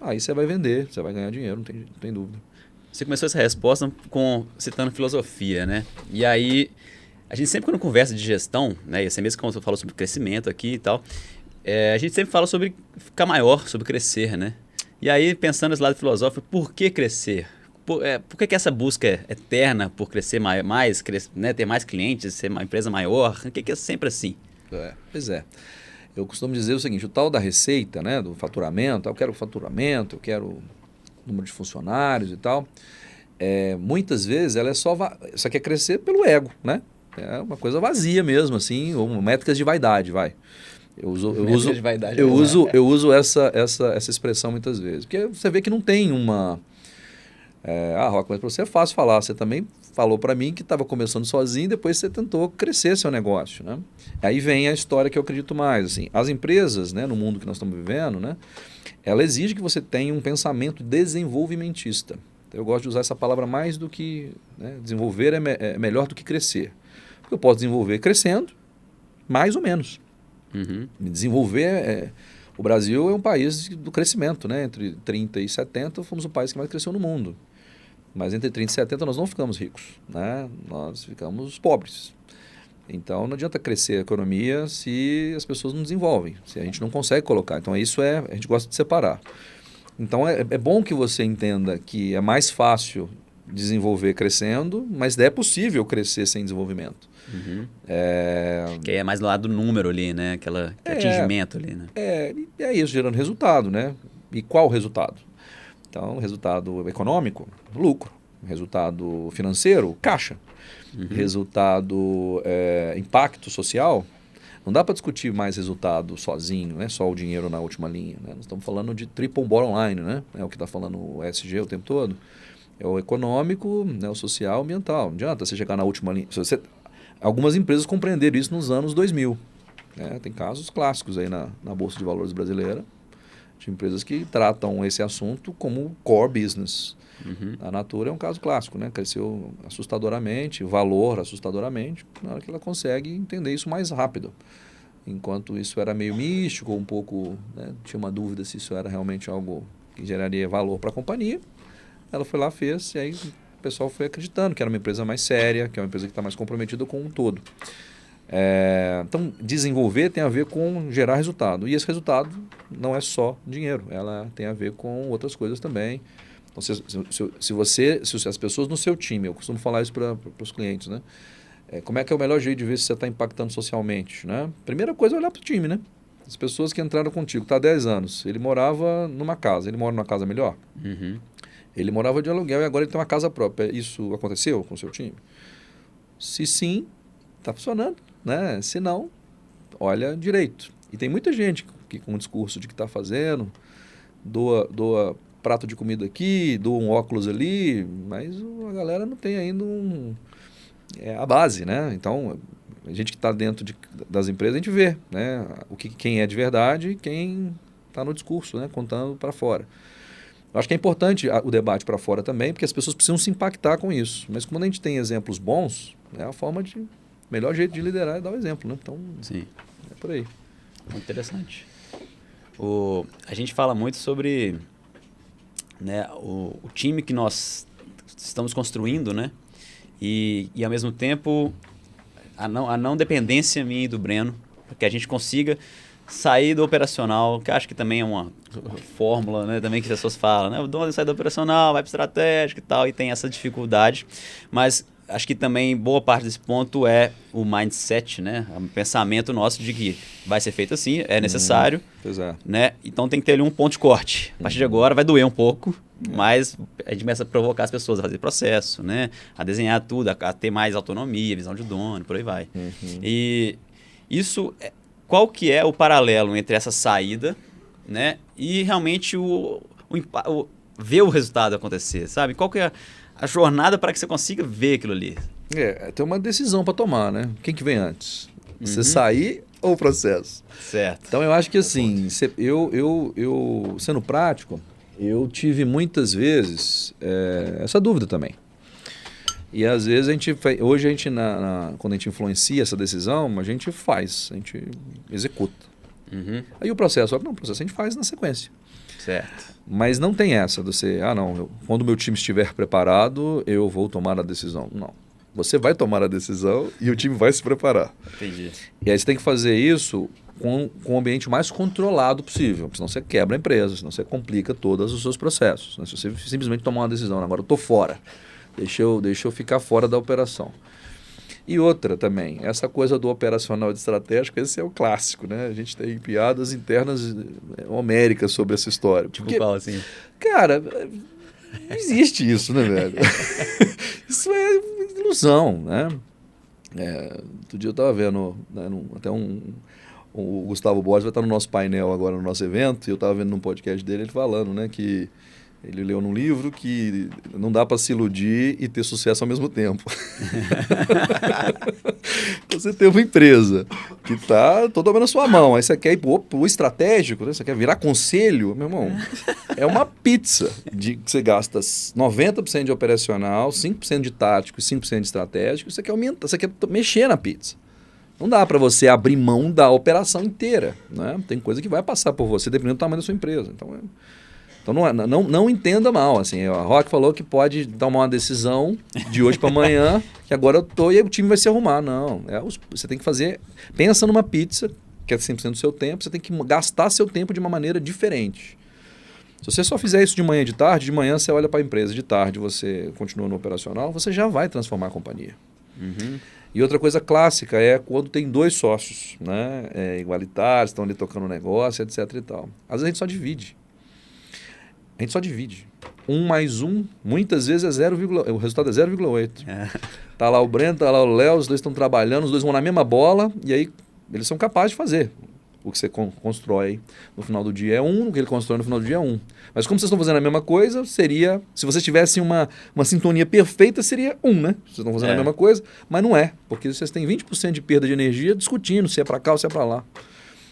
Aí você vai vender, você vai ganhar dinheiro, não tem dúvida. Você começou essa resposta citando filosofia, né? E aí, a gente sempre quando conversa de gestão, né? E você mesmo quando falou sobre crescimento aqui e tal, a gente sempre fala sobre ficar maior, sobre crescer, né? E aí, pensando nesse lado filosófico, por que crescer? Por que essa busca é eterna por crescer mais, né? Ter mais clientes, ser uma empresa maior? Por que é sempre assim? Pois é. Eu costumo dizer o seguinte, o tal da receita, né? Do faturamento, eu quero faturamento, eu quero número de funcionários e tal, muitas vezes ela só quer crescer pelo ego, né? É uma coisa vazia mesmo, assim, ou métricas de vaidade, vai. Eu uso essa expressão muitas vezes, porque você vê que não tem uma... Roca, mas para você é fácil falar, você também falou para mim que estava começando sozinho, depois você tentou crescer seu negócio, né? Aí vem a história que eu acredito mais, assim, as empresas, né, no mundo que nós estamos vivendo, né, ela exige que você tenha um pensamento desenvolvimentista. Então, eu gosto de usar essa palavra mais do que... Né, desenvolver é melhor do que crescer. Porque eu posso desenvolver crescendo, mais ou menos. Desenvolver... O Brasil é um país do crescimento, né? Entre 30 e 70 fomos o país que mais cresceu no mundo. Mas entre 30 e 70 nós não ficamos ricos, né? Nós ficamos pobres. Então, não adianta crescer a economia se as pessoas não desenvolvem, se a gente não consegue colocar. Então, a gente gosta de separar. Então, é bom que você entenda que é mais fácil desenvolver crescendo, mas é possível crescer sem desenvolvimento. Que é mais do lado do número ali, né? Aquele atingimento ali, né? E é isso, gerando resultado, né? E qual o resultado? Então, resultado econômico, lucro. Resultado financeiro, caixa. Resultado, impacto social. Não dá para discutir mais resultado sozinho, né? Só o dinheiro na última linha. Né? Nós estamos falando de triple bottom line, né? É o que está falando o ESG o tempo todo. É o econômico, né? O social, o ambiental. Não adianta você chegar na última linha. Algumas empresas compreenderam isso nos anos 2000. Né? Tem casos clássicos aí na Bolsa de Valores brasileira de empresas que tratam esse assunto como core business. A Natura é um caso clássico, né? Cresceu assustadoramente, valor assustadoramente, na hora que ela consegue entender isso mais rápido. Enquanto isso era meio místico, um pouco, né? Tinha uma dúvida se isso era realmente algo que geraria valor para a companhia, ela foi lá, fez, e aí o pessoal foi acreditando que era uma empresa mais séria, que é uma empresa que está mais comprometida com um todo. Então, desenvolver tem a ver com gerar resultado. E esse resultado não é só dinheiro, ela tem a ver com outras coisas também. Então, se as pessoas no seu time, eu costumo falar isso para os clientes, né? Como é que é o melhor jeito de ver se você está impactando socialmente, né? Primeira coisa é olhar para o time, né? As pessoas que entraram contigo, está há 10 anos, ele morava numa casa, ele mora numa casa melhor? Ele morava de aluguel e agora ele tem uma casa própria. Isso aconteceu com o seu time? Se sim, está funcionando, né? Se não, olha direito. E tem muita gente que com o discurso de que está fazendo, doa prato de comida aqui, doa um óculos ali, mas a galera não tem ainda a base, né? Então, a gente que está dentro das empresas, a gente vê, né? Quem é de verdade e quem está no discurso, né? Contando para fora. Eu acho que é importante o debate para fora também, porque as pessoas precisam se impactar com isso. Mas quando a gente tem exemplos bons, é a forma de... melhor jeito de liderar é dar o exemplo, né? Então, sim, é por aí. Muito interessante. A gente fala muito sobre, né, o time que nós estamos construindo, né? E ao mesmo tempo, a não dependência minha e do Breno, para que a gente consiga sair do operacional, que acho que também é uma fórmula, né, também que as pessoas falam, né? O dono sai do operacional, vai para o estratégico e tal, e tem essa dificuldade. Mas acho que também boa parte desse ponto é o mindset, né? O pensamento nosso de que vai ser feito assim, é necessário, né? Então tem que ter ali um ponto de corte. A partir de agora vai doer um pouco, mas a gente começa a provocar as pessoas a fazer processo, né? A desenhar tudo, a ter mais autonomia, visão de dono, por aí vai. E isso, qual que é o paralelo entre essa saída, né? E realmente ver o resultado acontecer, sabe? Qual que é a jornada para que você consiga ver aquilo ali? Tem uma decisão para tomar, né? Quem que vem antes? Você sair ou o processo? Certo. Então, eu acho que assim, eu sendo prático, eu tive muitas vezes essa dúvida também. E às vezes hoje a gente, quando a gente influencia essa decisão, a gente executa. Aí o processo a gente faz na sequência. Certo. Mas não tem essa de você, quando o meu time estiver preparado, eu vou tomar a decisão. Não. Você vai tomar a decisão e o time vai se preparar. Entendi. E aí você tem que fazer isso com o ambiente mais controlado possível, senão você quebra a empresa, senão você complica todos os seus processos. Né? Se você simplesmente tomar uma decisão, agora eu estou fora, deixa eu ficar fora da operação. E outra também, essa coisa do operacional e do estratégico, esse é o clássico, né? A gente tem piadas internas homéricas sobre essa história. Tipo qual, assim? Cara, não existe isso, né, velho? Isso é ilusão, né? Outro dia eu estava vendo, né, até o Gustavo Borges vai estar no nosso painel agora, no nosso evento, e eu estava vendo num podcast dele, ele falando, né, que ele leu num livro que não dá para se iludir e ter sucesso ao mesmo tempo. Você tem uma empresa que está toda na sua mão, aí você quer ir para o estratégico, né? Você quer virar conselho, meu irmão, é uma pizza que você gasta 90% de operacional, 5% de tático e 5% de estratégico, você quer aumentar, você quer mexer na pizza. Não dá para você abrir mão da operação inteira, né? Tem coisa que vai passar por você, dependendo do tamanho da sua empresa. Então não entenda mal, assim, a Rock falou que pode tomar uma decisão de hoje para amanhã, que agora eu tô e aí o time vai se arrumar. Não, você tem que fazer, pensa numa pizza, que é 100% do seu tempo, você tem que gastar seu tempo de uma maneira diferente. Se você só fizer isso de manhã e de manhã você olha para a empresa, de tarde você continua no operacional, você já vai transformar a companhia. Uhum. E outra coisa clássica é quando tem 2 sócios, né? Igualitários, estão ali tocando o negócio, etc. e tal. Às vezes a gente só divide. 1 mais 1, muitas vezes é 0, o resultado é 0,8. Tá lá o Breno, tá lá o Léo, os dois estão trabalhando, os dois vão na mesma bola e aí eles são capazes de fazer. O que você constrói no final do dia é 1, o que ele constrói no final do dia é 1. Mas como vocês estão fazendo a mesma coisa, seria... Se vocês tivessem uma sintonia perfeita, seria 1, né? Vocês estão fazendo a mesma coisa, mas não é. Porque vocês têm 20% de perda de energia discutindo se é para cá ou se é para lá.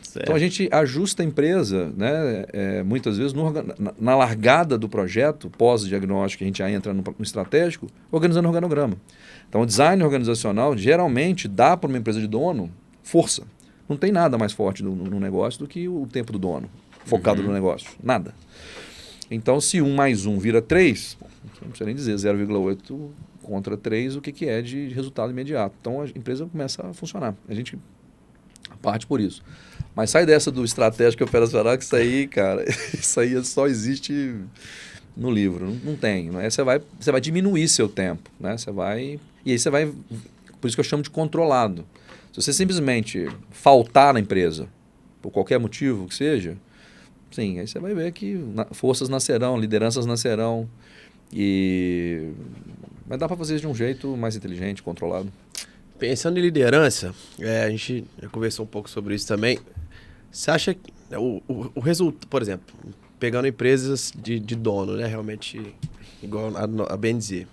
Certo. Então a gente ajusta a empresa, né? Muitas vezes na largada do projeto, pós-diagnóstico, a gente já entra no estratégico, organizando o organograma. Então o design organizacional geralmente dá para uma empresa de dono força. Não tem nada mais forte no negócio do que o tempo do dono, focado no negócio. Nada. Então, se 1 mais 1 vira 3, não precisa nem dizer 0,8 contra 3, o que é de resultado imediato. Então, a empresa começa a funcionar. A gente parte por isso. Mas sai dessa do estratégico e operacional, que isso aí, cara, isso aí só existe no livro. Não tem. Né? Você vai diminuir seu tempo. Né? E aí você vai... Por isso que eu chamo de controlado. Se você simplesmente faltar na empresa, por qualquer motivo que seja, sim, aí você vai ver que forças nascerão, lideranças nascerão, mas dá para fazer isso de um jeito mais inteligente, controlado. Pensando em liderança, a gente já conversou um pouco sobre isso também. Você acha que o resultado, por exemplo, pegando empresas de dono, né, realmente igual a BNZ.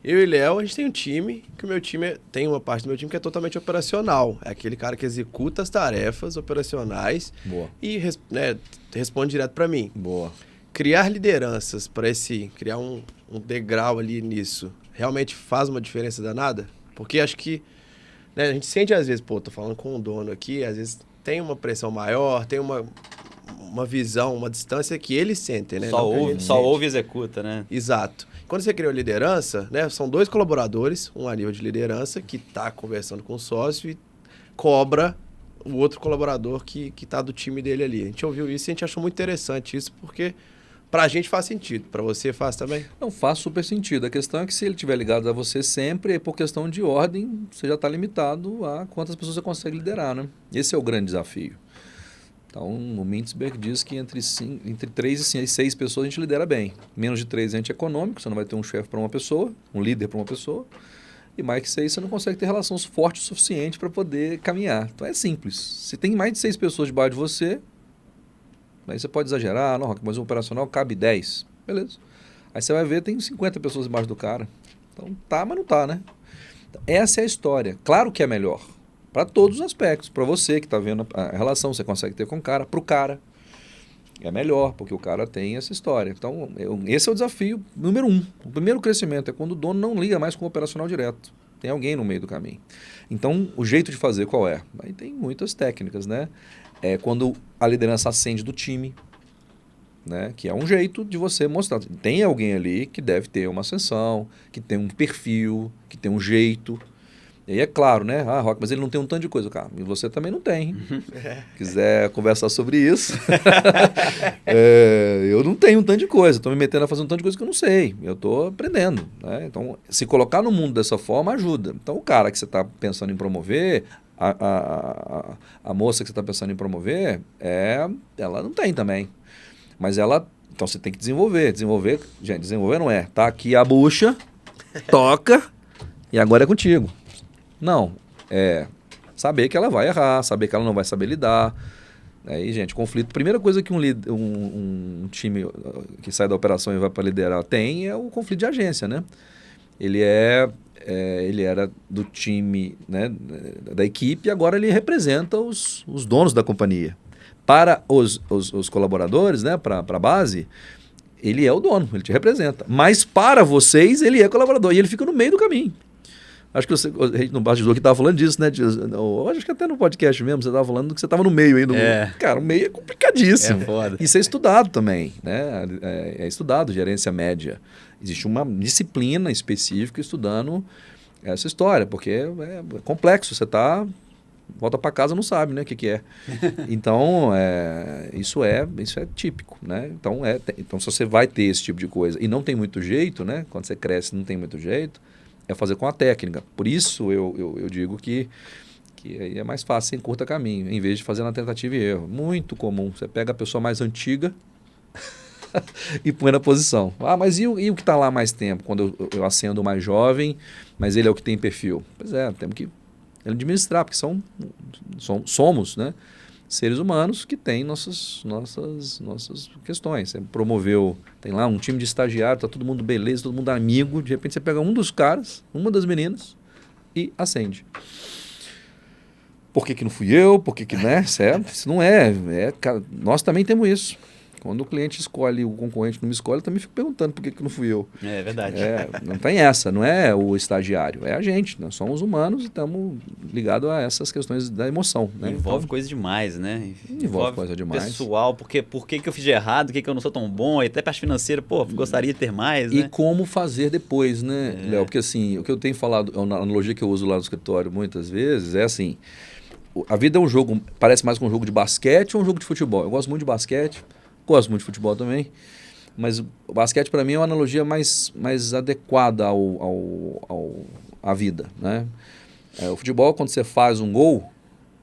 Eu e Léo, a gente tem um time, que o meu time tem uma parte do meu time que é totalmente operacional. É aquele cara que executa as tarefas operacionais. Boa. E responde direto para mim. Boa. Criar lideranças para criar um degrau ali nisso, realmente faz uma diferença danada? Porque acho que, né, a gente sente às vezes, tô falando com um dono aqui, às vezes tem uma pressão maior, tem uma visão, uma distância que eles sentem, né? Só ouve e executa, né? Exato. Quando você criou liderança, né, são 2 colaboradores, um a nível de liderança, que está conversando com o sócio e cobra o outro colaborador que está do time dele ali. A gente ouviu isso e a gente achou muito interessante isso, porque para a gente faz sentido. Para você faz também? Não, faz super sentido. A questão é que se ele estiver ligado a você sempre, por questão de ordem, você já está limitado a quantas pessoas você consegue liderar, né? Esse é o grande desafio. Então, o Mintzberg diz que entre 3 e 6 pessoas a gente lidera bem. Menos de 3 é anti-econômico, você não vai ter um chefe para uma pessoa, um líder para uma pessoa. E mais que 6 você não consegue ter relação forte o suficiente para poder caminhar. Então é simples. Se tem mais de 6 pessoas debaixo de você, aí você pode exagerar, não, mas o operacional cabe 10. Beleza. Aí você vai ver, tem 50 pessoas debaixo do cara. Então tá, mas não tá, né? Essa é a história. Claro que é melhor. Para todos os aspectos. Para você que está vendo a relação, você consegue ter com o cara. Para o cara, é melhor, porque o cara tem essa história. Então, esse é o desafio número 1. O primeiro crescimento é quando o dono não liga mais com o operacional direto. Tem alguém no meio do caminho. Então, o jeito de fazer qual é? Aí tem muitas técnicas, né? É quando a liderança ascende do time, né? Que é um jeito de você mostrar. Tem alguém ali que deve ter uma ascensão, que tem um perfil, que tem um jeito. E aí é claro, né? Ah, Rock, mas ele não tem um tanto de coisa, cara. E você também não tem. Quiser conversar sobre isso. Eu não tenho um tanto de coisa. Estou me metendo a fazer um tanto de coisa que eu não sei. Eu estou aprendendo. Né? Então, se colocar no mundo dessa forma ajuda. Então, o cara que você está pensando em promover, a moça que você está pensando em promover, ela não tem também. Mas ela... Então, você tem que desenvolver. Gente, desenvolver não é. Tá aqui a bucha, toca e agora é contigo. Não, saber que ela vai errar, saber que ela não vai saber lidar. Aí, gente, conflito. Primeira coisa que um time que sai da operação e vai para liderar tem é o conflito de agência, né? Ele era do time, né, da equipe, e agora ele representa os donos da companhia. Para os colaboradores, né, para a base, ele é o dono, ele te representa. Mas para vocês, ele é colaborador e ele fica no meio do caminho. Acho que a gente no bastidor que estava falando disso, né? Acho que até no podcast mesmo, você estava falando que você estava no meio aí. Cara, o meio é complicadíssimo. É foda. Isso é estudado também, né? É estudado, gerência média. Existe uma disciplina específica estudando essa história, porque é complexo. Você está volta para casa não sabe, né, o que é. Então, isso é típico, né? Então, se você vai ter esse tipo de coisa e não tem muito jeito, né? Quando você cresce não tem muito jeito, é fazer com a técnica. Por isso eu digo que aí é mais fácil, sem curta caminho, em vez de fazer na tentativa e erro. Muito comum. Você pega a pessoa mais antiga e põe na posição. Ah, mas e o que está lá mais tempo? Quando eu acendo mais jovem, mas ele é o que tem perfil. Pois é, temos que administrar, porque somos, né, seres humanos que têm nossas questões. Você promoveu, tem lá um time de estagiário, tá todo mundo beleza, todo mundo amigo, de repente você pega um dos caras, uma das meninas e acende. Por que não fui eu? Por que né? Isso não nós também temos isso. Quando o cliente escolhe, o concorrente não me escolhe, eu também fico perguntando por que não fui eu. É verdade. Não tem essa, não é o estagiário, é a gente. Nós somos humanos e estamos ligados a essas questões da emoção. Né? Envolve coisa demais, né? Envolve coisa demais. Pessoal, por que eu fiz de errado, por que eu não sou tão bom, e até parte financeira, gostaria de ter mais, né? E como fazer depois, né, Léo? Porque assim, o que eu tenho falado, a analogia que eu uso lá no escritório muitas vezes é assim, a vida é um jogo, parece mais com um jogo de basquete ou um jogo de futebol. Eu gosto muito de basquete, gosto muito de futebol também, mas o basquete para mim é uma analogia mais adequada à vida, né? O futebol, quando você faz um gol,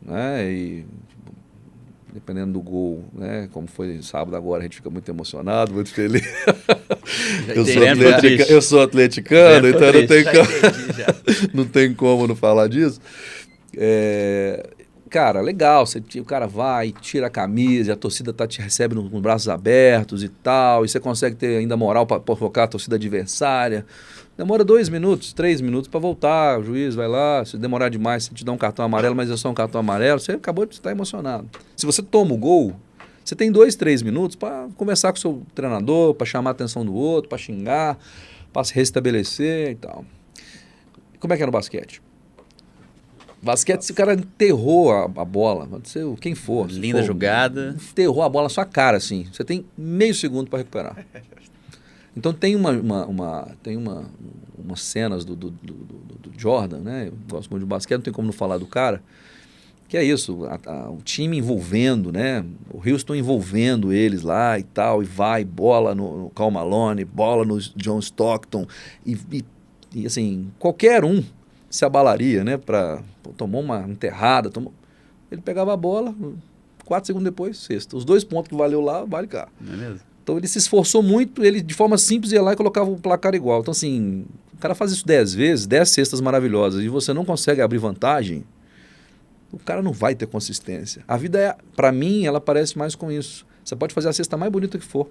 né, e dependendo do gol, né, como foi sábado agora, a gente fica muito emocionado, muito feliz. Eu sou atleticano, então não tem como não falar disso. Cara, legal, o cara vai, tira a camisa, a torcida te recebe com os braços abertos e tal, e você consegue ter ainda moral para provocar a torcida adversária. Demora 2 minutos, 3 minutos para voltar, o juiz vai lá, se demorar demais, você te dá um cartão amarelo, mas é só um cartão amarelo, você acabou de estar emocionado. Se você toma o gol, você tem 2, 3 minutos para conversar com o seu treinador, para chamar a atenção do outro, para xingar, para se restabelecer e tal. Como é que é no basquete? Basquete, se o cara enterrou a bola, pode ser quem for. Linda jogada. Enterrou a bola na sua cara, assim. Você tem meio segundo para recuperar. Então tem umas cenas do Jordan, né? Eu gosto muito de basquete, não tem como não falar do cara. Que é isso, o time envolvendo, né? O Houston envolvendo eles lá e tal, e vai, bola no Karl Malone, bola no John Stockton, e assim, qualquer um se abalaria, né? Tomou uma enterrada, ele pegava a bola, 4 segundos depois, cesta. Os 2 pontos que valeu lá, vale cá. Não é mesmo? Então ele se esforçou muito, ele de forma simples ia lá e colocava o placar igual. Então assim, o cara faz isso 10 vezes, 10 cestas maravilhosas, e você não consegue abrir vantagem, o cara não vai ter consistência. A vida, para mim, ela parece mais com isso. Você pode fazer a cesta mais bonita que for.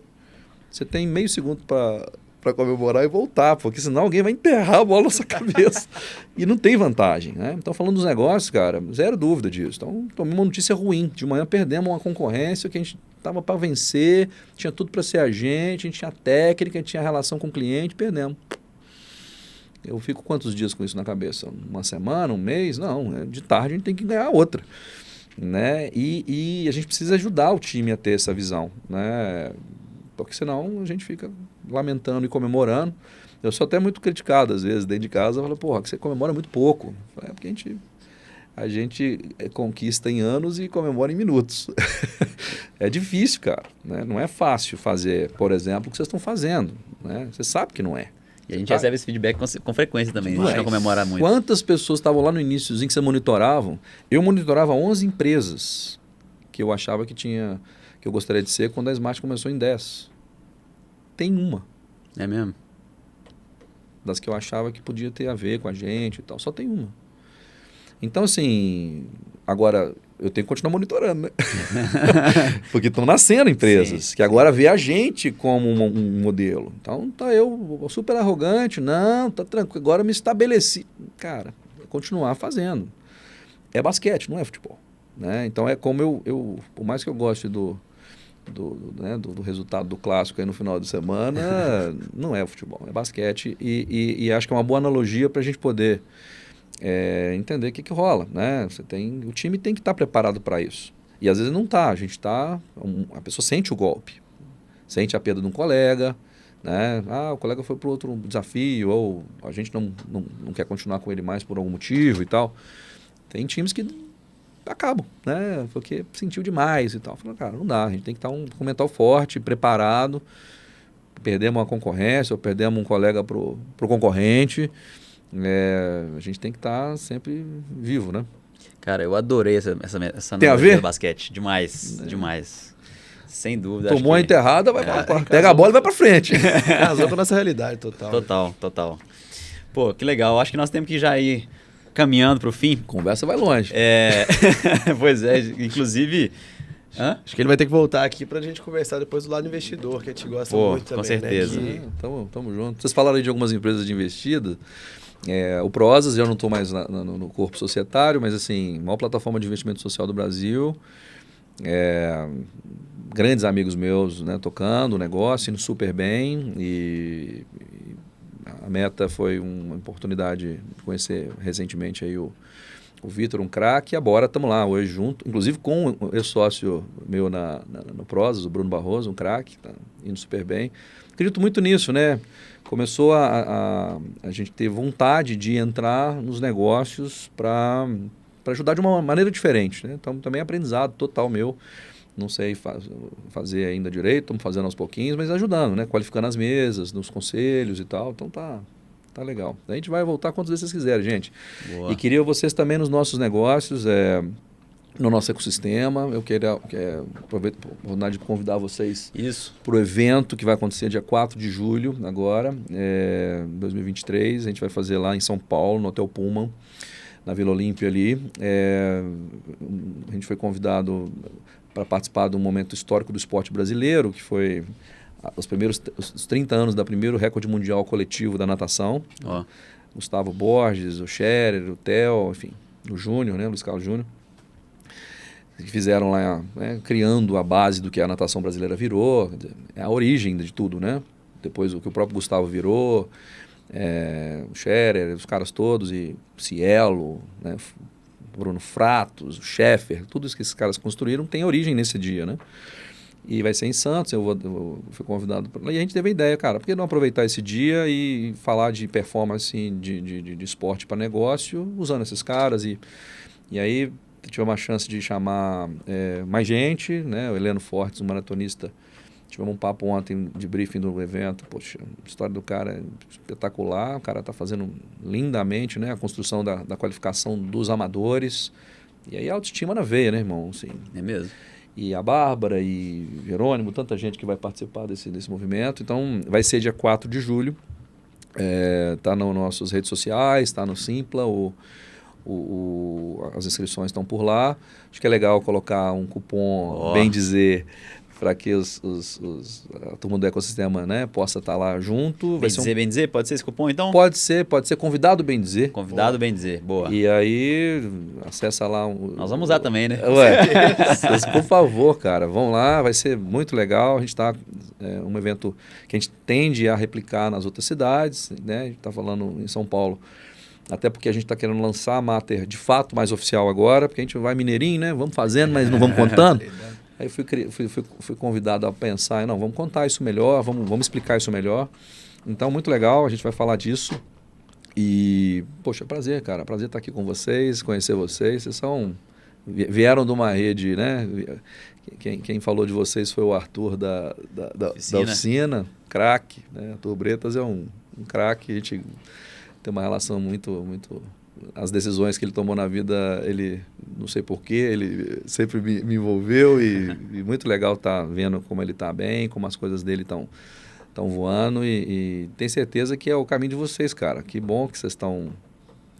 Você tem meio segundo para comemorar e voltar, porque senão alguém vai enterrar a bola na sua cabeça. E não tem vantagem, né? Então, falando dos negócios, cara, zero dúvida disso. Então, tomei uma notícia ruim. De manhã perdemos uma concorrência que a gente estava para vencer, tinha tudo para ser a gente tinha técnica, a gente tinha relação com o cliente, perdemos. Eu fico quantos dias com isso na cabeça? Uma semana, um mês? Não, de tarde a gente tem que ganhar outra. Né? E a gente precisa ajudar o time a ter essa visão, né? Porque senão a gente fica lamentando e comemorando. Eu sou até muito criticado às vezes dentro de casa, eu falo, porra, que você comemora muito pouco. É porque a gente conquista em anos e comemora em minutos. É difícil, cara, né? Não é fácil fazer, por exemplo, o que vocês estão fazendo, né? Você sabe que não é. E a gente recebe esse feedback com frequência também, a gente não comemora muito. Quantas pessoas estavam lá no iníciozinho que você monitoravam? Eu monitorava 11 empresas que eu achava que eu gostaria de ser quando a Smart começou em 10. Tem uma. É mesmo? Das que eu achava que podia ter a ver com a gente e tal, só tem uma. Então, assim, agora eu tenho que continuar monitorando, né? Porque estão nascendo empresas que agora vê a gente como um modelo. Então, tá eu super arrogante, não, tá tranquilo, agora eu me estabeleci. Cara, continuar fazendo. É basquete, não é futebol. Né? Então, é como por mais que eu goste do resultado do clássico aí no final de semana, não é futebol, é basquete. E acho que é uma boa analogia para a gente poder entender o que rola, né? O time tem que estar preparado para isso. E às vezes não está, a pessoa sente o golpe, sente a perda de um colega, né? O colega foi para outro desafio, ou a gente não quer continuar com ele mais por algum motivo e tal. Tem times que acabam, né? Porque sentiu demais e tal. Falei, cara, não dá, a gente tem que estar com mental forte, preparado. Perdemos uma concorrência ou perdemos um colega pro concorrente, a gente tem que estar sempre vivo, né? Cara, eu adorei essa Tem a analogia ver? do basquete. Demais, demais. Sem dúvida. Tomou acho a que... enterrada, pega a bola e vai pra frente. Casou com a nossa realidade total. Total. Pô, que legal. Acho que nós temos que já ir caminhando pro fim. Conversa vai longe. Pois é, inclusive... Hã? Acho que ele vai ter que voltar aqui pra gente conversar depois do lado investidor, que a gente gosta muito também. Com certeza. Né? Tamo junto. Vocês falaram aí de algumas empresas de investida. O Prozas, eu não estou mais no corpo societário, mas assim, maior plataforma de investimento social do Brasil. Grandes amigos meus, né, tocando o negócio, indo super bem. E a meta foi uma oportunidade de conhecer recentemente aí o Vitor, um craque, e agora estamos lá hoje junto, inclusive com o ex-sócio meu no Prozas, o Bruno Barroso, um craque, tá indo super bem. Acredito muito nisso, né? Começou a gente ter vontade de entrar nos negócios para ajudar de uma maneira diferente, né? Então, também aprendizado total meu. Não sei fazer ainda direito, estamos fazendo aos pouquinhos, mas ajudando, né? Qualificando as mesas, nos conselhos e tal. Então, tá legal. A gente vai voltar quantas vezes vocês quiserem, gente. Boa. E queria vocês também nos nossos negócios, no nosso ecossistema. Eu queria aproveitar a oportunidade de convidar vocês para o evento que vai acontecer dia 4 de julho, agora, 2023. A gente vai fazer lá em São Paulo, no Hotel Pullman, na Vila Olímpia ali. A gente foi convidado para participar de um momento histórico do esporte brasileiro, que foi os 30 anos do primeiro recorde mundial coletivo da natação. Gustavo Borges, o Scherer, o Theo, enfim, o Júnior, né, Luiz Carlos Júnior, que fizeram lá, né, criando a base do que a natação brasileira virou, a origem de tudo, né? Depois o que o próprio Gustavo virou, o Scherer, os caras todos, e Cielo, né, Bruno Fratos, o Scheffer, tudo isso que esses caras construíram tem origem nesse dia, né? E vai ser em Santos, eu fui convidado. E a gente teve a ideia, cara, por que não aproveitar esse dia e falar de performance de esporte para negócio, usando esses caras. E aí tive uma chance de chamar mais gente, né? O Heleno Fortes, um maratonista. Tivemos um papo ontem de briefing do evento. Poxa, a história do cara é espetacular, o cara está fazendo lindamente, né? A construção da qualificação dos amadores. E aí a autoestima na veia, né, irmão? Assim, É mesmo? E a Bárbara e Jerônimo, tanta gente que vai participar desse movimento. Então, vai ser dia 4 de julho. Está nas nossas redes sociais, está no Simpla, as inscrições estão por lá. Acho que é legal colocar um cupom, bem dizer, para que a turma do ecossistema, né, possa estar lá junto. Bem dizer, pode ser esse cupom então? Pode ser convidado bem dizer. Convidado bem dizer, boa. E aí, acessa lá. Nós vamos usar também, né? Por favor, cara, vão lá, vai ser muito legal. A gente está um evento que a gente tende a replicar nas outras cidades, né? A gente está falando em São Paulo, até porque a gente está querendo lançar a Mater de fato mais oficial agora, porque a gente vai mineirinho, né? Vamos fazendo, mas não vamos contando. Aí fui convidado a pensar, não, vamos contar isso melhor, vamos explicar isso melhor. Então, muito legal, a gente vai falar disso. E, poxa, prazer, cara, prazer estar aqui com vocês, conhecer vocês. Vocês vieram de uma rede, né? Quem falou de vocês foi o Arthur da oficina, craque, né? Arthur Bretas é um craque, a gente tem uma relação muito... As decisões que ele tomou na vida, ele, não sei porquê, ele sempre me envolveu e muito legal estar vendo como ele está bem, como as coisas dele estão voando e tenho certeza que é o caminho de vocês, cara. Que bom que vocês estão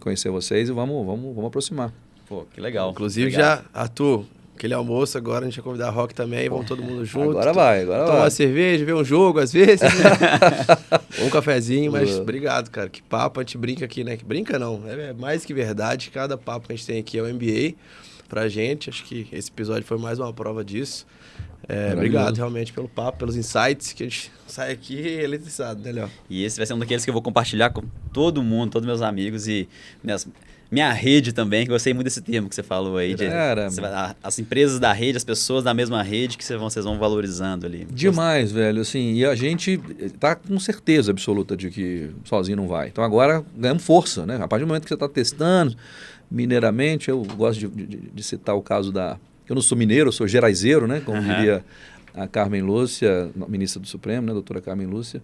conhecer vocês e vamos aproximar. Pô, que legal. Inclusive já, Arthur, aquele almoço agora, a gente vai convidar a Rock também, vamos todo mundo junto. Agora vai. Tomar uma cerveja, ver um jogo às vezes. Um cafezinho, mas obrigado, cara. Que papo, a gente brinca aqui, né? Que brinca não, é mais que verdade. Cada papo que a gente tem aqui é o MBA pra gente. Acho que esse episódio foi mais uma prova disso. Obrigado realmente pelo papo, pelos insights, que a gente sai aqui eletricado, né, Léo? E esse vai ser um daqueles que eu vou compartilhar com todo mundo, todos meus amigos e minha rede também, que eu gostei muito desse termo que você falou aí. As empresas da rede, as pessoas da mesma rede que vocês vão valorizando ali. Demais, velho. Assim, e a gente tá com certeza absoluta de que sozinho não vai. Então agora ganhamos força, né? A partir do momento que você está testando mineiramente, eu gosto de citar o caso Eu não sou mineiro, eu sou geraizeiro, né? Como diria a Carmen Lúcia, ministra do Supremo, né? Doutora Carmen Lúcia.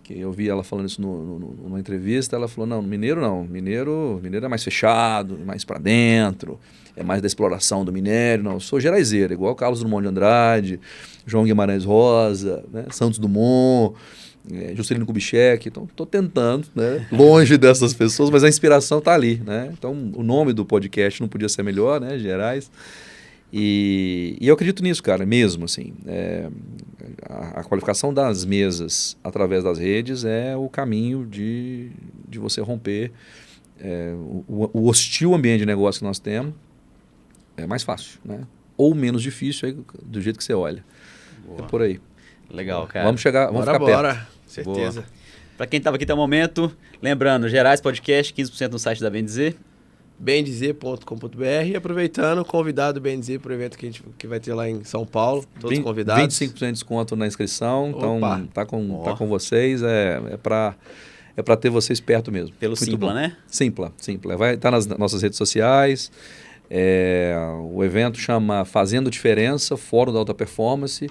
Que eu vi ela falando isso numa entrevista, ela falou, não, mineiro é mais fechado, mais para dentro, é mais da exploração do minério, não, eu sou geraizeiro, igual Carlos Drummond de Andrade, João Guimarães Rosa, né, Santos Dumont, Juscelino Kubitschek, então estou tentando, né, longe dessas pessoas, mas a inspiração está ali, né, então o nome do podcast não podia ser melhor, né, Gerais. E eu acredito nisso, cara, mesmo assim. A qualificação das mesas através das redes é o caminho de você romper o hostil ambiente de negócio que nós temos. É mais fácil, né? Ou menos difícil, aí, do jeito que você olha. Boa. É por aí. Legal, cara. Vamos ficar perto. Certeza. Para quem estava aqui até o momento, lembrando, Gerais Podcast, 15% no site da BNDZ. bnz.com.br e aproveitando, convidado o BNZ para o evento que vai ter lá em São Paulo, todos convidados. 25% de desconto na inscrição, então tá com vocês, é para ter vocês perto mesmo. Pelo Muito Simpla, bom. né? Simpla. Vai estar nas nossas redes sociais, o evento chama Fazendo Diferença, Fórum da Alta Performance,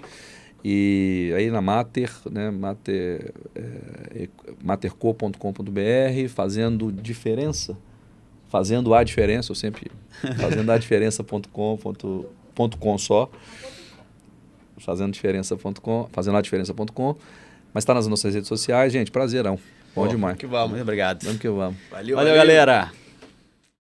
e aí na Mater, né, materco.com.br, Fazendo a diferença, eu sempre fazendo a diferença.com só, fazendo a diferença.com, mas está nas nossas redes sociais, gente, prazerão, bom demais. Vamos que vamos. Muito obrigado. Vamos que vamos. Valeu, galera.